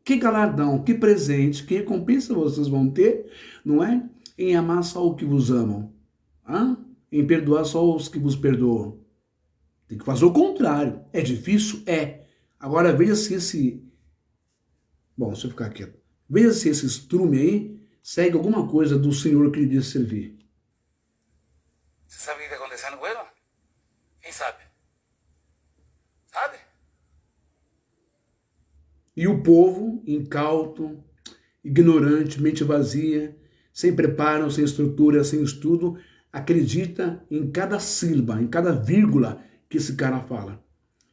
Que galardão, que presente, que recompensa vocês vão ter, não é? Em amar só o que vos amam, em perdoar só os que vos perdoam. Tem que fazer o contrário. É difícil? É. Agora veja se esse... Bom, deixa eu ficar quieto. Veja se esse estrume aí segue alguma coisa do Senhor que ele disse servir. Você sabe o que está acontecendo com ele? Quem sabe? Sabe? E o povo, incauto, ignorante, mente vazia, sem preparo, sem estrutura, sem estudo, acredita em cada sílaba, em cada vírgula que esse cara fala.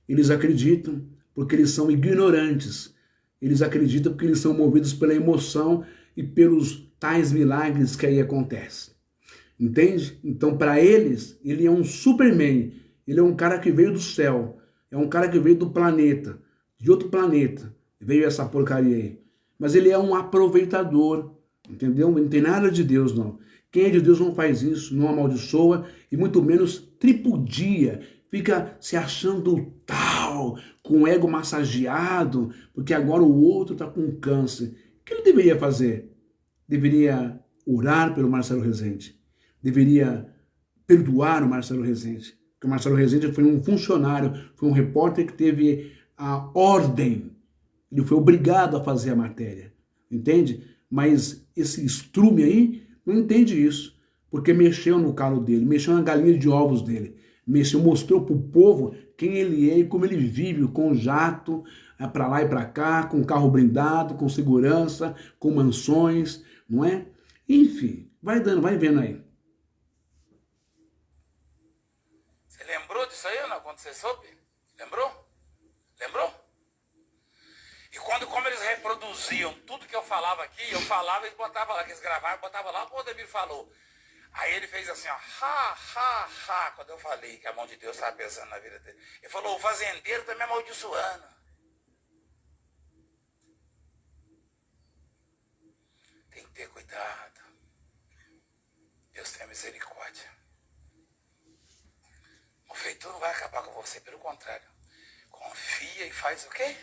Eles acreditam porque eles são ignorantes. Eles acreditam porque eles são movidos pela emoção e pelos tais milagres que aí acontecem. Entende? Então, para eles, ele é um Superman. Ele é um cara que veio do céu. É um cara que veio do planeta. De outro planeta. Veio essa porcaria aí. Mas ele é um aproveitador. Entendeu? Não tem nada de Deus, não. Quem é de Deus não faz isso, não amaldiçoa e muito menos tripudia. Fica se achando tal, com o ego massageado, porque agora o outro está com câncer. O que ele deveria fazer? Deveria orar pelo Marcelo Rezende. Deveria perdoar o Marcelo Rezende. Porque o Marcelo Rezende foi um funcionário, foi um repórter que teve a ordem. Ele foi obrigado a fazer a matéria. Entende? Mas esse estrume aí não entende isso. Porque mexeu no calo dele, mexeu na galinha de ovos dele. Mexeu, mostrou para o povo quem ele é e como ele vive, com jato, para lá e para cá, com carro blindado, com segurança, com mansões, não é? Enfim, vai dando, vai vendo aí. Você lembrou disso aí ou não? Quando você soube? Lembrou? Lembrou? E como eles reproduziam tudo que eu falava aqui, eu falava, eles botavam lá, que eles gravavam, botavam lá, o Valdemiro falou. Aí ele fez assim, ó, quando eu falei que a mão de Deus estava pesando na vida dele. Ele falou, o fazendeiro está me amaldiçoando. Tem que ter cuidado. Deus tem misericórdia. O feitor não vai acabar com você, pelo contrário. Confia e faz o quê?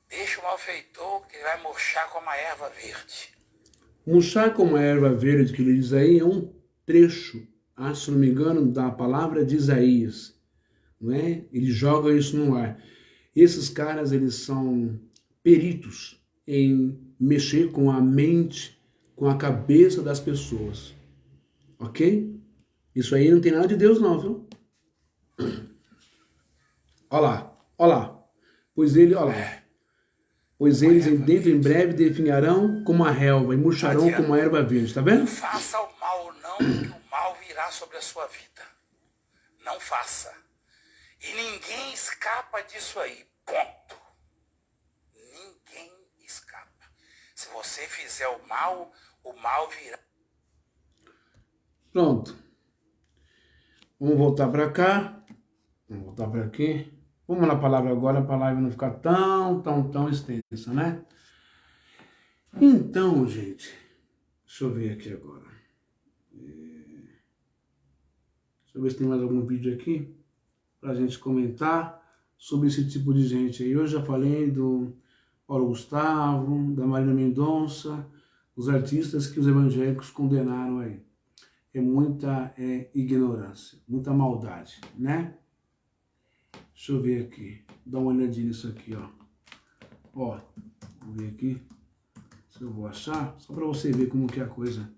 Deixa o malfeitor que ele vai murchar como a erva verde. Murchar como a erva verde que ele diz aí é um trecho, se não me engano, da palavra de Isaías. Não é? Ele joga isso no ar. Esses caras, eles são peritos em mexer com a mente, com a cabeça das pessoas. Ok? Isso aí não tem nada de Deus não, viu? Olha lá. Pois ele, olha lá. pois eles dentro em breve definharão como a relva e murcharão como a erva verde. Tá vendo? Não faça o mal não, que o mal virá sobre a sua vida. Não faça. E ninguém escapa disso aí. Ponto. Ninguém escapa. Se você fizer o mal virá. Pronto. Vamos voltar para cá. Vamos voltar para aqui. Vamos na palavra agora, para a live não ficar tão extensa, né? Então, gente, deixa eu ver aqui agora. Deixa eu ver se tem mais algum vídeo aqui para a gente comentar sobre esse tipo de gente aí. Eu já falei do Paulo Gustavo, da Marília Mendonça, os artistas que os evangélicos condenaram aí. É muita ignorância, muita maldade, né? Deixa eu ver aqui, dá uma olhadinha nisso aqui, ó. Ó, vou ver aqui se eu vou achar, só para você ver como que é a coisa.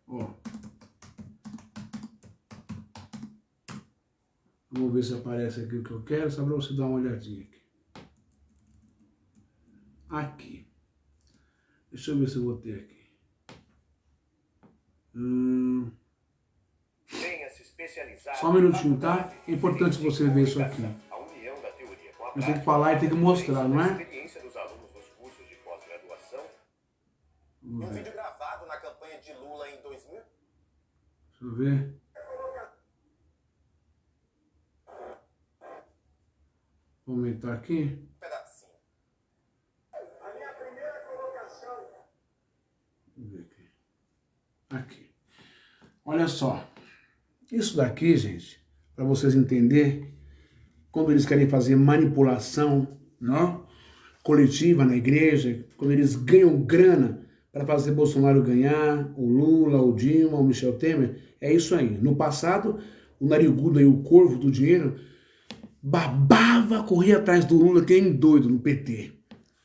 Ó. Vamos ver se aparece aqui o que eu quero, só para você dar uma olhadinha aqui. Aqui. Deixa eu ver se eu vou ter aqui. Só um minutinho, tá? É importante você ver isso aqui. Eu tenho que falar e tenho que mostrar, não é? Um vídeo gravado na campanha de Lula em 2000. Deixa eu ver. Vou aumentar aqui. Pedacinho. A minha primeira colocação. Vamos ver aqui. Aqui. Olha só. Isso daqui, gente, para vocês entenderem, quando eles querem fazer manipulação, não? Coletiva na igreja, quando eles ganham grana para fazer Bolsonaro ganhar, o Lula, o Dilma, o Michel Temer, é isso aí. No passado, o narigudo aí, o corvo do dinheiro, babava, corria atrás do Lula, que nem doido no PT.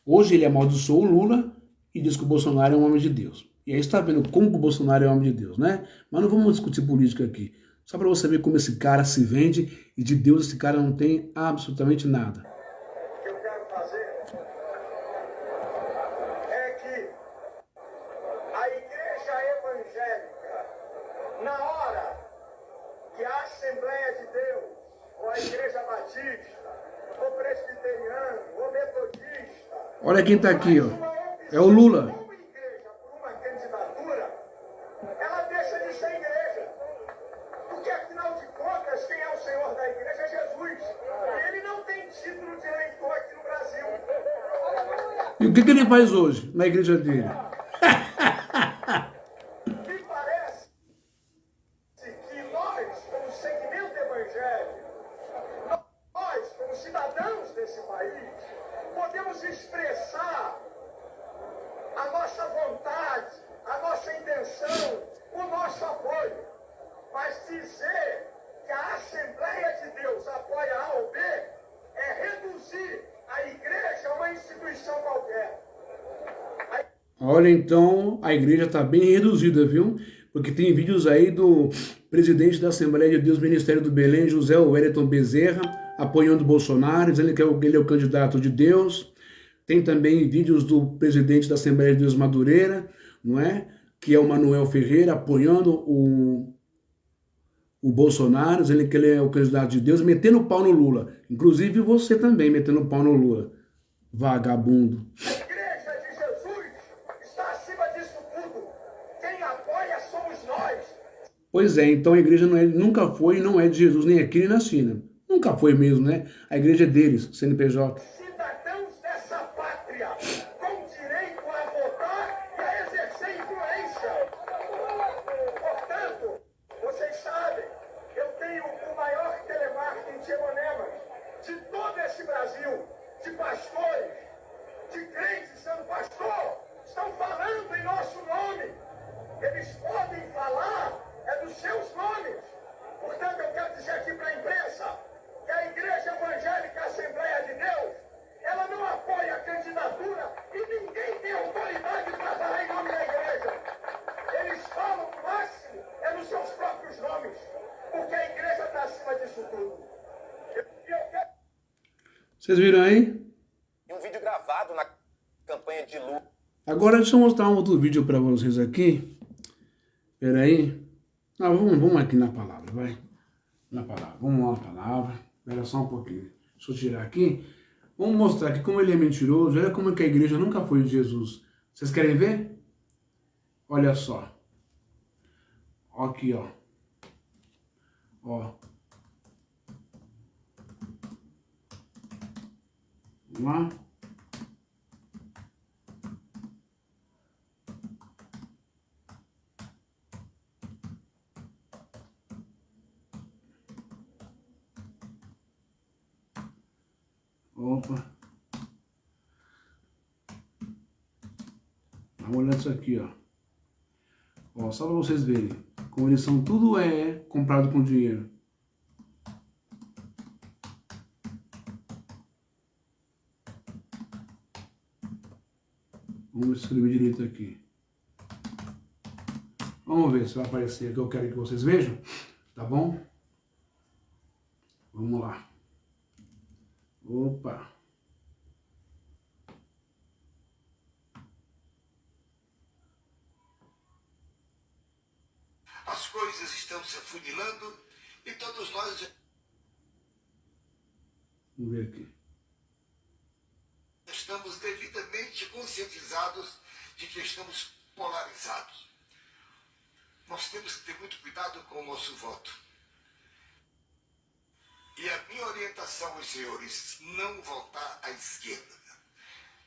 Hoje ele amaldiçoou o Lula e diz que o Bolsonaro é um homem de Deus. E aí você está vendo como que o Bolsonaro é um homem de Deus, né? Mas não vamos discutir política aqui. Só para você ver como esse cara se vende e de Deus esse cara não tem absolutamente nada. O que eu quero fazer é que a igreja evangélica, na hora que a Assembleia de Deus, ou a igreja batista, ou presbiteriana, ou metodista... Olha quem tá aqui, ó. É o Lula. Como igreja, por uma candidatura, ela deixa de ser igreja. Porque, afinal de contas, quem é o Senhor da igreja é Jesus. E ele não tem título de eleitor aqui no Brasil. E o que ele faz hoje na igreja dele? Me parece que nós, como segmento evangélico, nós, como cidadãos desse país, podemos expressar a nossa vontade, a nossa intenção, o nosso apoio. Mas dizer que a Assembleia de Deus apoia A ou B é reduzir a igreja a uma instituição qualquer. Olha, então a igreja está bem reduzida, viu? Porque tem vídeos aí do presidente da Assembleia de Deus, Ministério do Belém, José Wellington Bezerra, apoiando o Bolsonaro, dizendo que ele é o candidato de Deus. Tem também vídeos do presidente da Assembleia de Deus Madureira, não é? Que é o Manuel Ferreira, apoiando o Bolsonaro, dizendo que ele é o candidato de Deus, metendo o pau no Lula. Inclusive você também metendo o pau no Lula. Vagabundo. A igreja de Jesus está acima disso tudo. Quem apoia somos nós. Pois é, então a igreja nunca foi e não é de Jesus, nem aqui nem na China. Nunca foi mesmo, né? A igreja é deles, CNPJ. Cidadãos dessa pátria, com direito a votar e a exercer influência. Portanto, vocês sabem, eu tenho o maior telemarketing de Econemas de todo esse Brasil, de pastores, de crentes sendo pastor, estão falando em nosso nome. Eles podem falar dos seus nomes. Portanto, eu quero dizer aqui para a imprensa que a Igreja Evangélica Assembleia de Deus, ela não apoia a candidatura e ninguém tem autoridade para falar em nome da igreja. Eles falam o máximo nos seus próprios nomes, porque a igreja está Vocês viram aí? E um vídeo gravado na campanha de Lula. Agora deixa eu mostrar um outro vídeo para vocês aqui. Espera aí. Não, vamos aqui na palavra, vai. Na palavra. Vamos lá na palavra. Espera só um pouquinho. Deixa eu tirar aqui. Vamos mostrar aqui como ele é mentiroso. Olha como é que a igreja nunca foi de Jesus. Vocês querem ver? Olha só. Aqui, ó. Ó. Vamos lá. Opa. Dá uma olhada nisso aqui, ó. Ó, só para vocês verem. Como eles são, tudo é comprado com dinheiro. Vamos escrever direito aqui. Vamos ver se vai aparecer o que eu quero que vocês vejam. Tá bom? Vamos lá. Opa. As coisas estão se afunilando e todos nós Vamos ver aqui. estamos devidamente conscientizados de que estamos polarizados. Nós temos que ter muito cuidado com o nosso voto. E a minha orientação aos senhores, não votar à esquerda.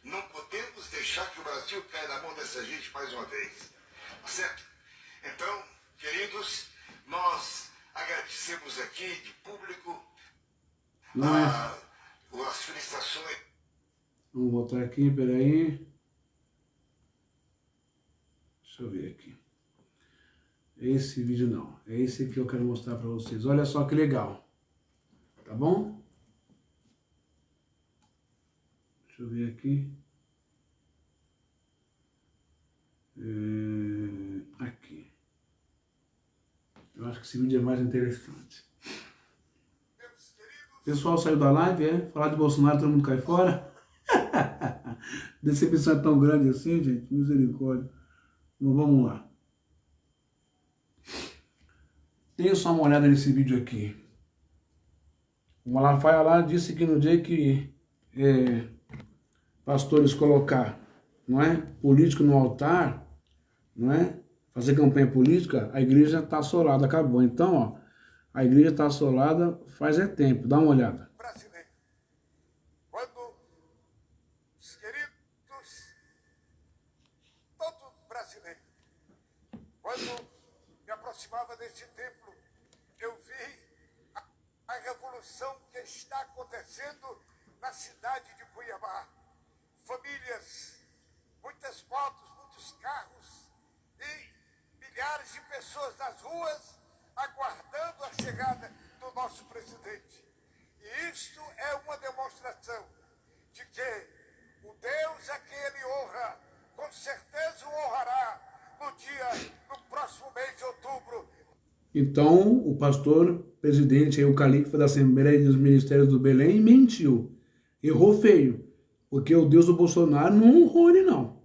Não podemos deixar que o Brasil caia na mão dessa gente mais uma vez. Tá certo? Então, queridos, nós agradecemos aqui de público as felicitações. Vamos voltar aqui, peraí. Deixa eu ver aqui. Esse vídeo não. É esse que eu quero mostrar para vocês. Olha só que legal. Tá bom? Deixa eu ver aqui. Aqui. Eu acho que esse vídeo é mais interessante. O pessoal saiu da live, falar de Bolsonaro, todo mundo cai fora. Decepção é tão grande assim, gente. Misericórdia. Mas vamos lá. Tenha só uma olhada nesse vídeo aqui. O Malafaia lá disse que no dia que pastores colocar, não é, político no altar, não é, fazer campanha política, a igreja está assolada, acabou. Então, ó, a igreja está assolada faz tempo. Dá uma olhada. Brasileiro. Quando os queridos, todo brasileiro, quando me aproximava deste templo, eu vi a revolução que está acontecendo na cidade de Cuiabá. Famílias, muitas motos, muitos carros e milhares de pessoas nas ruas aguardando a chegada do nosso presidente. E isto é uma demonstração de que o Deus a quem ele honra, com certeza o honrará no próximo mês de outubro. Então, o pastor, presidente, o califa da Assembleia dos Ministérios do Belém, mentiu. Errou feio. Porque o Deus do Bolsonaro não honrou ele, não.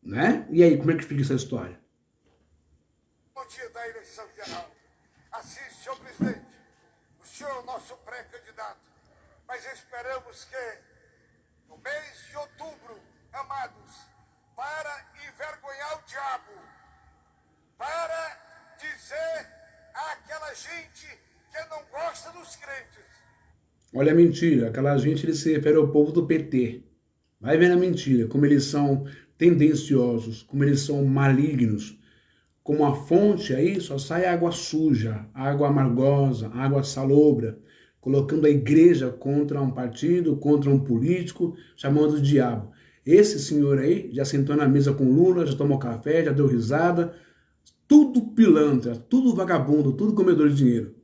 Né? E aí, como é que fica essa história? No dia da eleição geral. Assim, senhor presidente, o senhor é o nosso pré-candidato, mas esperamos que no mês de outubro, amados, para envergonhar o diabo, para dizer àquela gente que não gosta dos crentes. Olha a mentira, aquela gente ele se refere ao povo do PT. Vai vendo a mentira, como eles são tendenciosos, como eles são malignos. Como a fonte aí só sai água suja, água amargosa, água salobra, colocando a igreja contra um partido, contra um político, chamando de diabo. Esse senhor aí já sentou na mesa com Lula, já tomou café, já deu risada, tudo pilantra, tudo vagabundo, tudo comedor de dinheiro.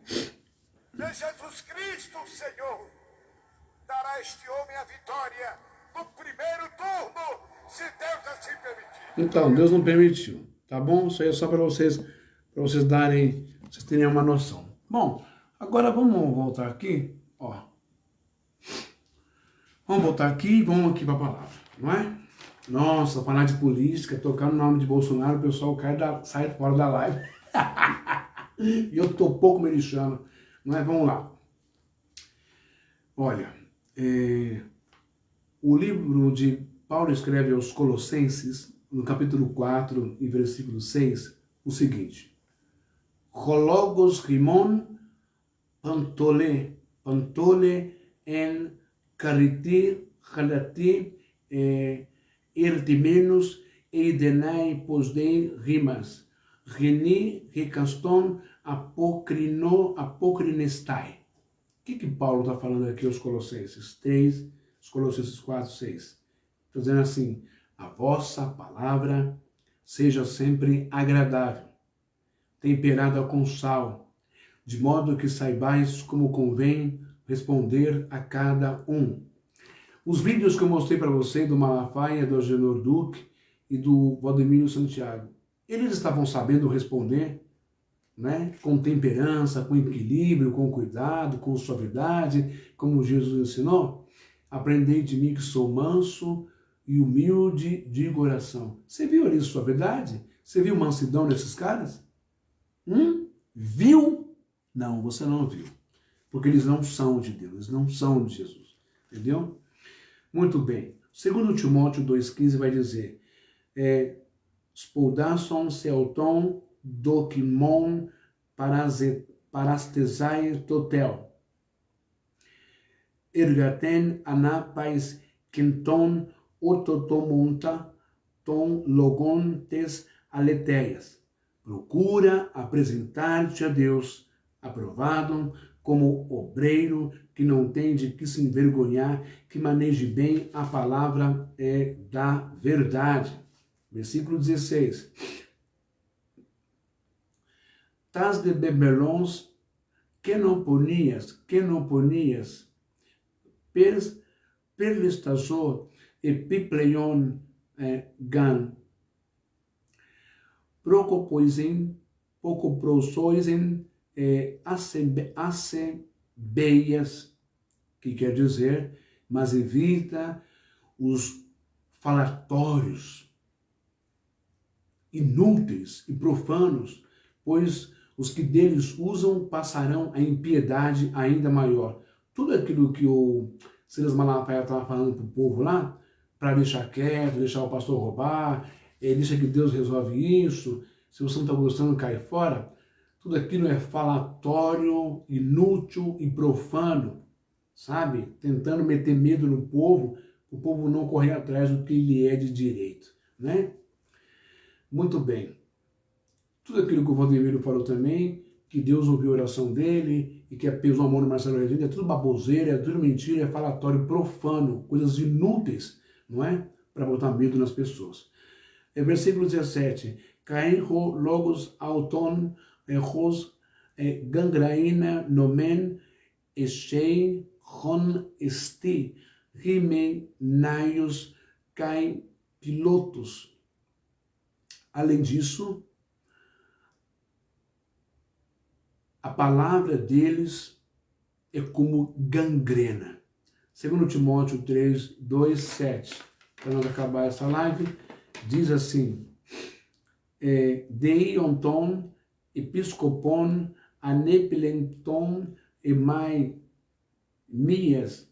Que Jesus Cristo, Senhor, dará a este homem a vitória no primeiro turno, se Deus assim permitir. Então, Deus não permitiu, tá bom? Isso aí é só para vocês terem uma noção. Bom, agora vamos voltar aqui, ó. Vamos voltar aqui e vamos aqui para a palavra, não é? Nossa, falar de política, tocar no nome de Bolsonaro, o pessoal sai fora da live. E eu tô pouco me lixando, não é? Vamos lá. Olha, o livro de Paulo escreve aos Colossenses, no capítulo 4 e versículo 6, o seguinte: Hologos rimon pantole en kariti halati ertimenos eidenai posdei rimas, reni recaston apokrinestai. O que Paulo está falando aqui aos Colossenses 3, os Colossenses 4, 6? Está dizendo assim: a vossa palavra seja sempre agradável, temperada com sal, de modo que saibais como convém responder a cada um. Os vídeos que eu mostrei para você do Malafaia, do Agenor Duque e do Valdemiro Santiago, eles estavam sabendo responder, né? Com temperança, com equilíbrio, com cuidado, com suavidade, como Jesus ensinou? Aprendei de mim que sou manso e humilde de coração. Você viu ali suavidade? Você viu mansidão nesses caras? Viu? Não, você não viu. Porque eles não são de Deus, eles não são de Jesus. Entendeu? Muito bem. 2 Timóteo 2,15 vai dizer: Spoudason seauton dokimon parastesai totel. Ergaten anapais quinton ototomonta ton logon tes aleteias. Procura apresentar-te a Deus, aprovado como obreiro que não tem de que se envergonhar, que maneje bem a palavra da verdade. Versículo 16. Tas de bebelons que não ponias, perlistazor e pipleion gan, procopoisen, pocoprosoisen, acebeias, que quer dizer, mas evita os falatórios inúteis e profanos, pois os que deles usam passarão a impiedade ainda maior. Tudo aquilo que o Silas Malafaia estava falando para o povo lá, para deixar quieto, deixar o pastor roubar, deixa que Deus resolve isso, se você não está gostando, cai fora. Tudo aquilo é falatório, inútil e profano, sabe? Tentando meter medo no povo, o povo não correr atrás do que lhe é de direito, né? Muito bem. Tudo aquilo que o Valdemiro falou também, que Deus ouviu a oração dele e que pesou a mão no Marcelo Rezende, é tudo baboseira, é tudo mentira, é falatório profano, coisas inúteis, não é? Para botar medo nas pessoas. Versículo 17. Caen logos auton ros gangraina nomen eshei hon esti rime naios caem pilotos. Além disso, a palavra deles é como gangrena. 2 Timóteo 3, 2, 7. Para nós acabar essa live, diz assim: Dei onton episcopon anepilenton emai mias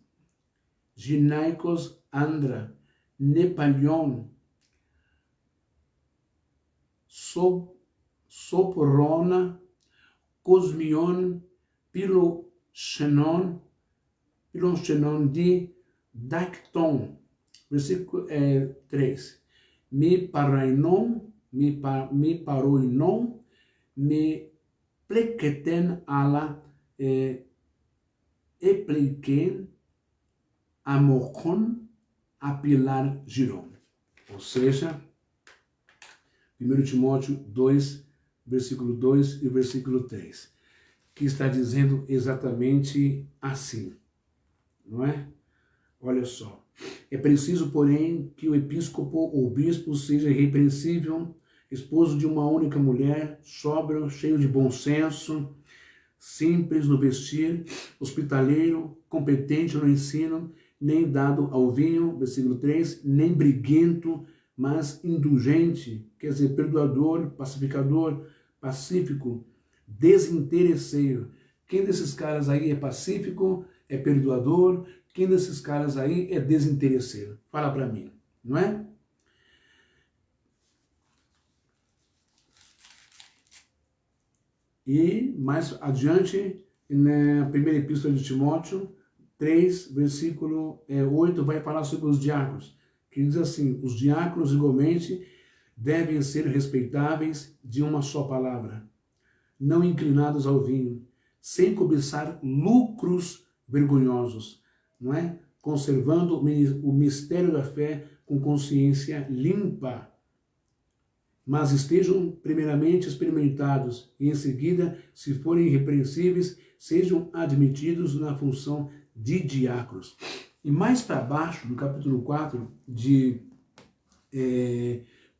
ginaikos andra nepalion soporona cosmion piloxenon de dacton. Versículo 3. Me parainon, me paroinon, me plequeten ala epleiken amocon apilar giron. Ou seja, 1 Timóteo 2, versículo 2 e versículo 3, que está dizendo exatamente assim, não é? Olha só. É preciso, porém, que o episcopo ou bispo seja irrepreensível, esposo de uma única mulher, sóbrio, cheio de bom senso, simples no vestir, hospitaleiro, competente no ensino nem dado ao vinho, versículo 3, nem briguento, mas indulgente, quer dizer, perdoador, pacificador, pacífico, desinteresseiro. Quem desses caras aí é pacífico, é perdoador? Quem desses caras aí é desinteresseiro? Fala para mim, não é? E mais adiante, na primeira epístola de Timóteo, 3, versículo 8, vai falar sobre os diáconos, que diz assim: os diáconos igualmente devem ser respeitáveis de uma só palavra, não inclinados ao vinho, sem cobiçar lucros vergonhosos, não é? Conservando o mistério da fé com consciência limpa, mas estejam primeiramente experimentados e em seguida, se forem irrepreensíveis, sejam admitidos na função de diáconos. E mais para baixo, no capítulo 4 de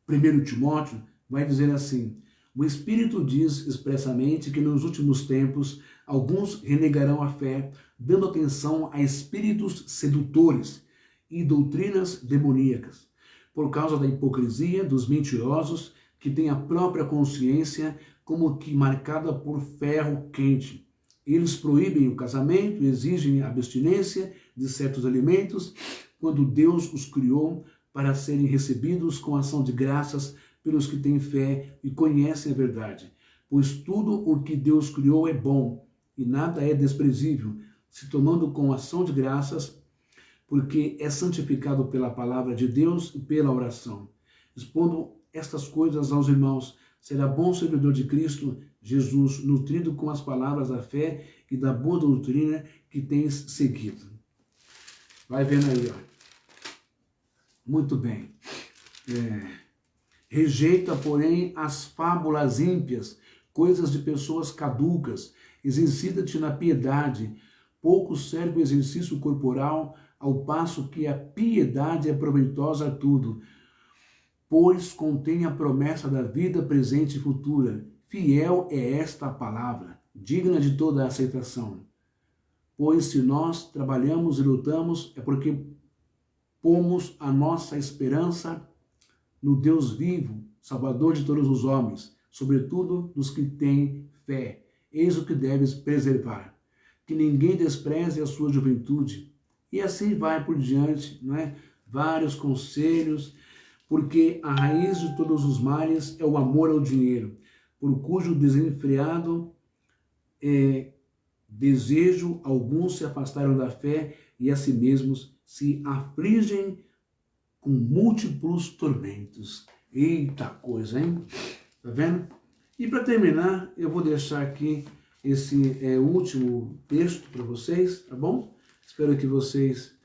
1 Timóteo, vai dizer assim: o Espírito diz expressamente que nos últimos tempos alguns renegarão a fé, dando atenção a espíritos sedutores e doutrinas demoníacas, por causa da hipocrisia dos mentirosos que têm a própria consciência como que marcada por ferro quente. Eles proíbem o casamento, exigem a abstinência de certos alimentos, quando Deus os criou para serem recebidos com ação de graças pelos que têm fé e conhecem a verdade. Pois tudo o que Deus criou é bom e nada é desprezível, se tomando com ação de graças, porque é santificado pela palavra de Deus e pela oração. Expondo estas coisas aos irmãos, será bom servidor de Cristo Jesus, nutrido com as palavras da fé e da boa doutrina que tens seguido. Vai vendo aí, ó. Muito bem. Rejeita, porém, as fábulas ímpias, coisas de pessoas caducas. Exercita-te na piedade. Pouco serve o exercício corporal, ao passo que a piedade é proveitosa a tudo, pois contém a promessa da vida presente e futura. Fiel é esta a palavra, digna de toda a aceitação. Pois se nós trabalhamos e lutamos, é porque pomos a nossa esperança no Deus vivo, Salvador de todos os homens, sobretudo dos que têm fé. Eis o que deves preservar, que ninguém despreze a sua juventude. E assim vai por diante, não é? Vários conselhos, porque a raiz de todos os males é o amor ao dinheiro, por cujo desenfreado desejo alguns se afastaram da fé e a si mesmos se afligem com múltiplos tormentos. Eita coisa, hein? Tá vendo? E para terminar, eu vou deixar aqui esse último texto para vocês, tá bom? Espero que vocês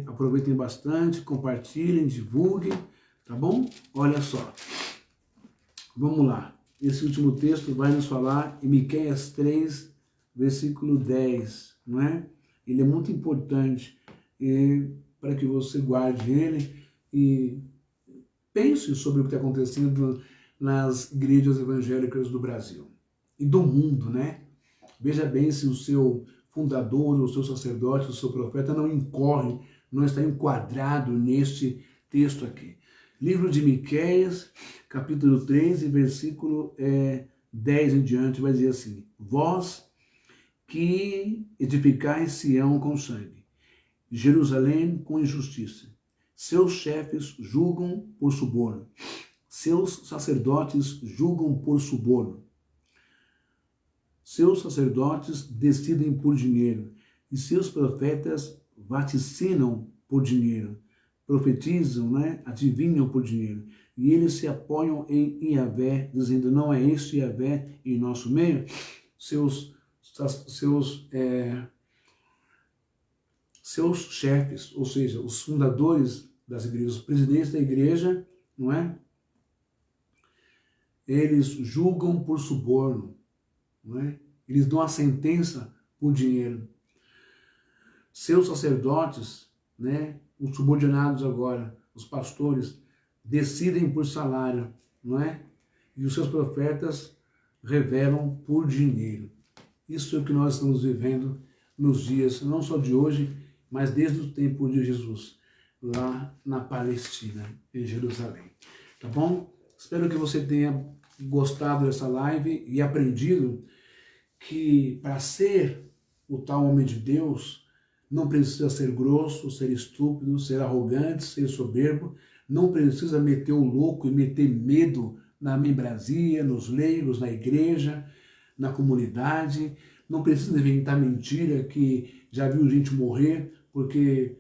aproveitem bastante, compartilhem, divulguem, tá bom? Olha só, vamos lá. Esse último texto vai nos falar em Miqueias 3, versículo 10, não é? Ele é muito importante para que você guarde ele e pense sobre o que está acontecendo nas igrejas evangélicas do Brasil e do mundo, né? Veja bem se o seu fundador, o seu sacerdote, o seu profeta não incorre, não está enquadrado neste texto aqui. Livro de Miqueias, capítulo 3, versículo 10 em diante, vai dizer assim: vós que edificais Sião com sangue, Jerusalém com injustiça, seus chefes julgam por suborno, seus sacerdotes julgam por suborno, seus sacerdotes decidem por dinheiro, e seus profetas vaticinam por dinheiro, profetizam, né? Adivinham por dinheiro, e eles se apoiam em Yahvé, dizendo: não é este Yahvé em nosso meio? Seus chefes, ou seja, os fundadores das igrejas, os presidentes da igreja, não é? Eles julgam por suborno, não é? Eles dão a sentença por dinheiro. Seus sacerdotes, né? Os subordinados agora, os pastores, decidem por salário, não é? E os seus profetas revelam por dinheiro. Isso é o que nós estamos vivendo nos dias, não só de hoje, mas desde o tempo de Jesus, lá na Palestina, em Jerusalém. Tá bom? Espero que você tenha gostado dessa live e aprendido que para ser o tal homem de Deus, não precisa ser grosso, ser estúpido, ser arrogante, ser soberbo, não precisa meter o louco e meter medo na membresia, nos leigos, na igreja, na comunidade, não precisa inventar mentira que já viu gente morrer porque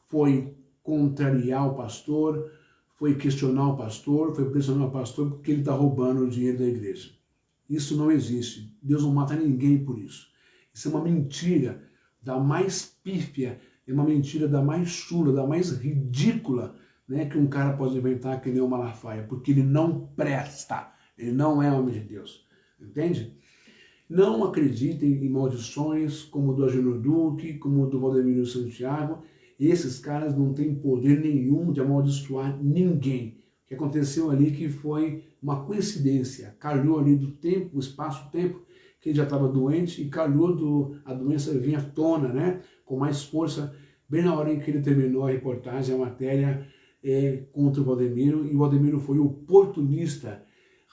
foi contrariar o pastor, foi questionar o pastor, foi pressionar o pastor porque ele está roubando o dinheiro da igreja. Isso não existe. Deus não mata ninguém por isso. Isso é uma mentira da mais pífia, é uma mentira da mais chula, da mais ridícula, né, que um cara pode inventar que nem o Malafaia, porque ele não presta, ele não é homem de Deus. Entende? Não acreditem em maldições como o do Agenor Duque, como o do Valdemiro Santiago. Esses caras não têm poder nenhum de amaldiçoar ninguém. O que aconteceu ali que foi uma coincidência. Calhou ali do tempo, o espaço-tempo, que ele já estava doente e calhou a doença vir à tona, né? Com mais força, bem na hora em que ele terminou a reportagem, a matéria contra o Valdemiro. E o Valdemiro foi oportunista,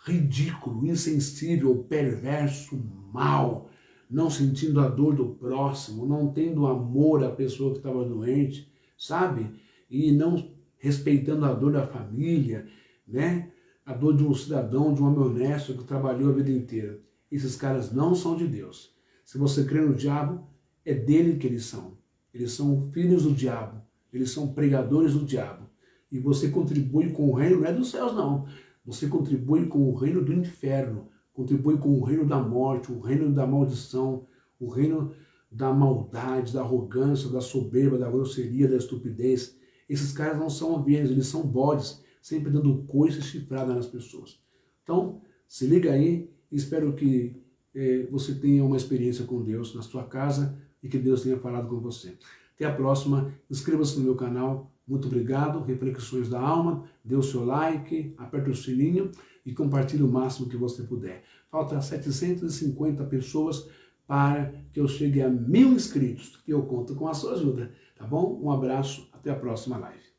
ridículo, insensível, perverso, mau, não sentindo a dor do próximo, não tendo amor à pessoa que estava doente, sabe? E não respeitando a dor da família, né? A dor de um cidadão, de um homem honesto que trabalhou a vida inteira. Esses caras não são de Deus. Se você crê no diabo, é dele que eles são. Eles são filhos do diabo. Eles são pregadores do diabo. E você contribui com o reino, não é dos céus não. Você contribui com o reino do inferno. Contribui com o reino da morte, o reino da maldição, o reino da maldade, da arrogância, da soberba, da grosseria, da estupidez. Esses caras não são ovelhas, eles são bodes, sempre dando coice e chifrada nas pessoas. Então, se liga aí. Espero que você tenha uma experiência com Deus na sua casa e que Deus tenha falado com você. Até a próxima. Inscreva-se no meu canal. Muito obrigado. Reflexões da Alma. Dê o seu like, aperte o sininho e compartilhe o máximo que você puder. Falta 750 pessoas para que eu chegue a 1000 inscritos. E eu conto com a sua ajuda. Tá bom? Um abraço. Até a próxima live.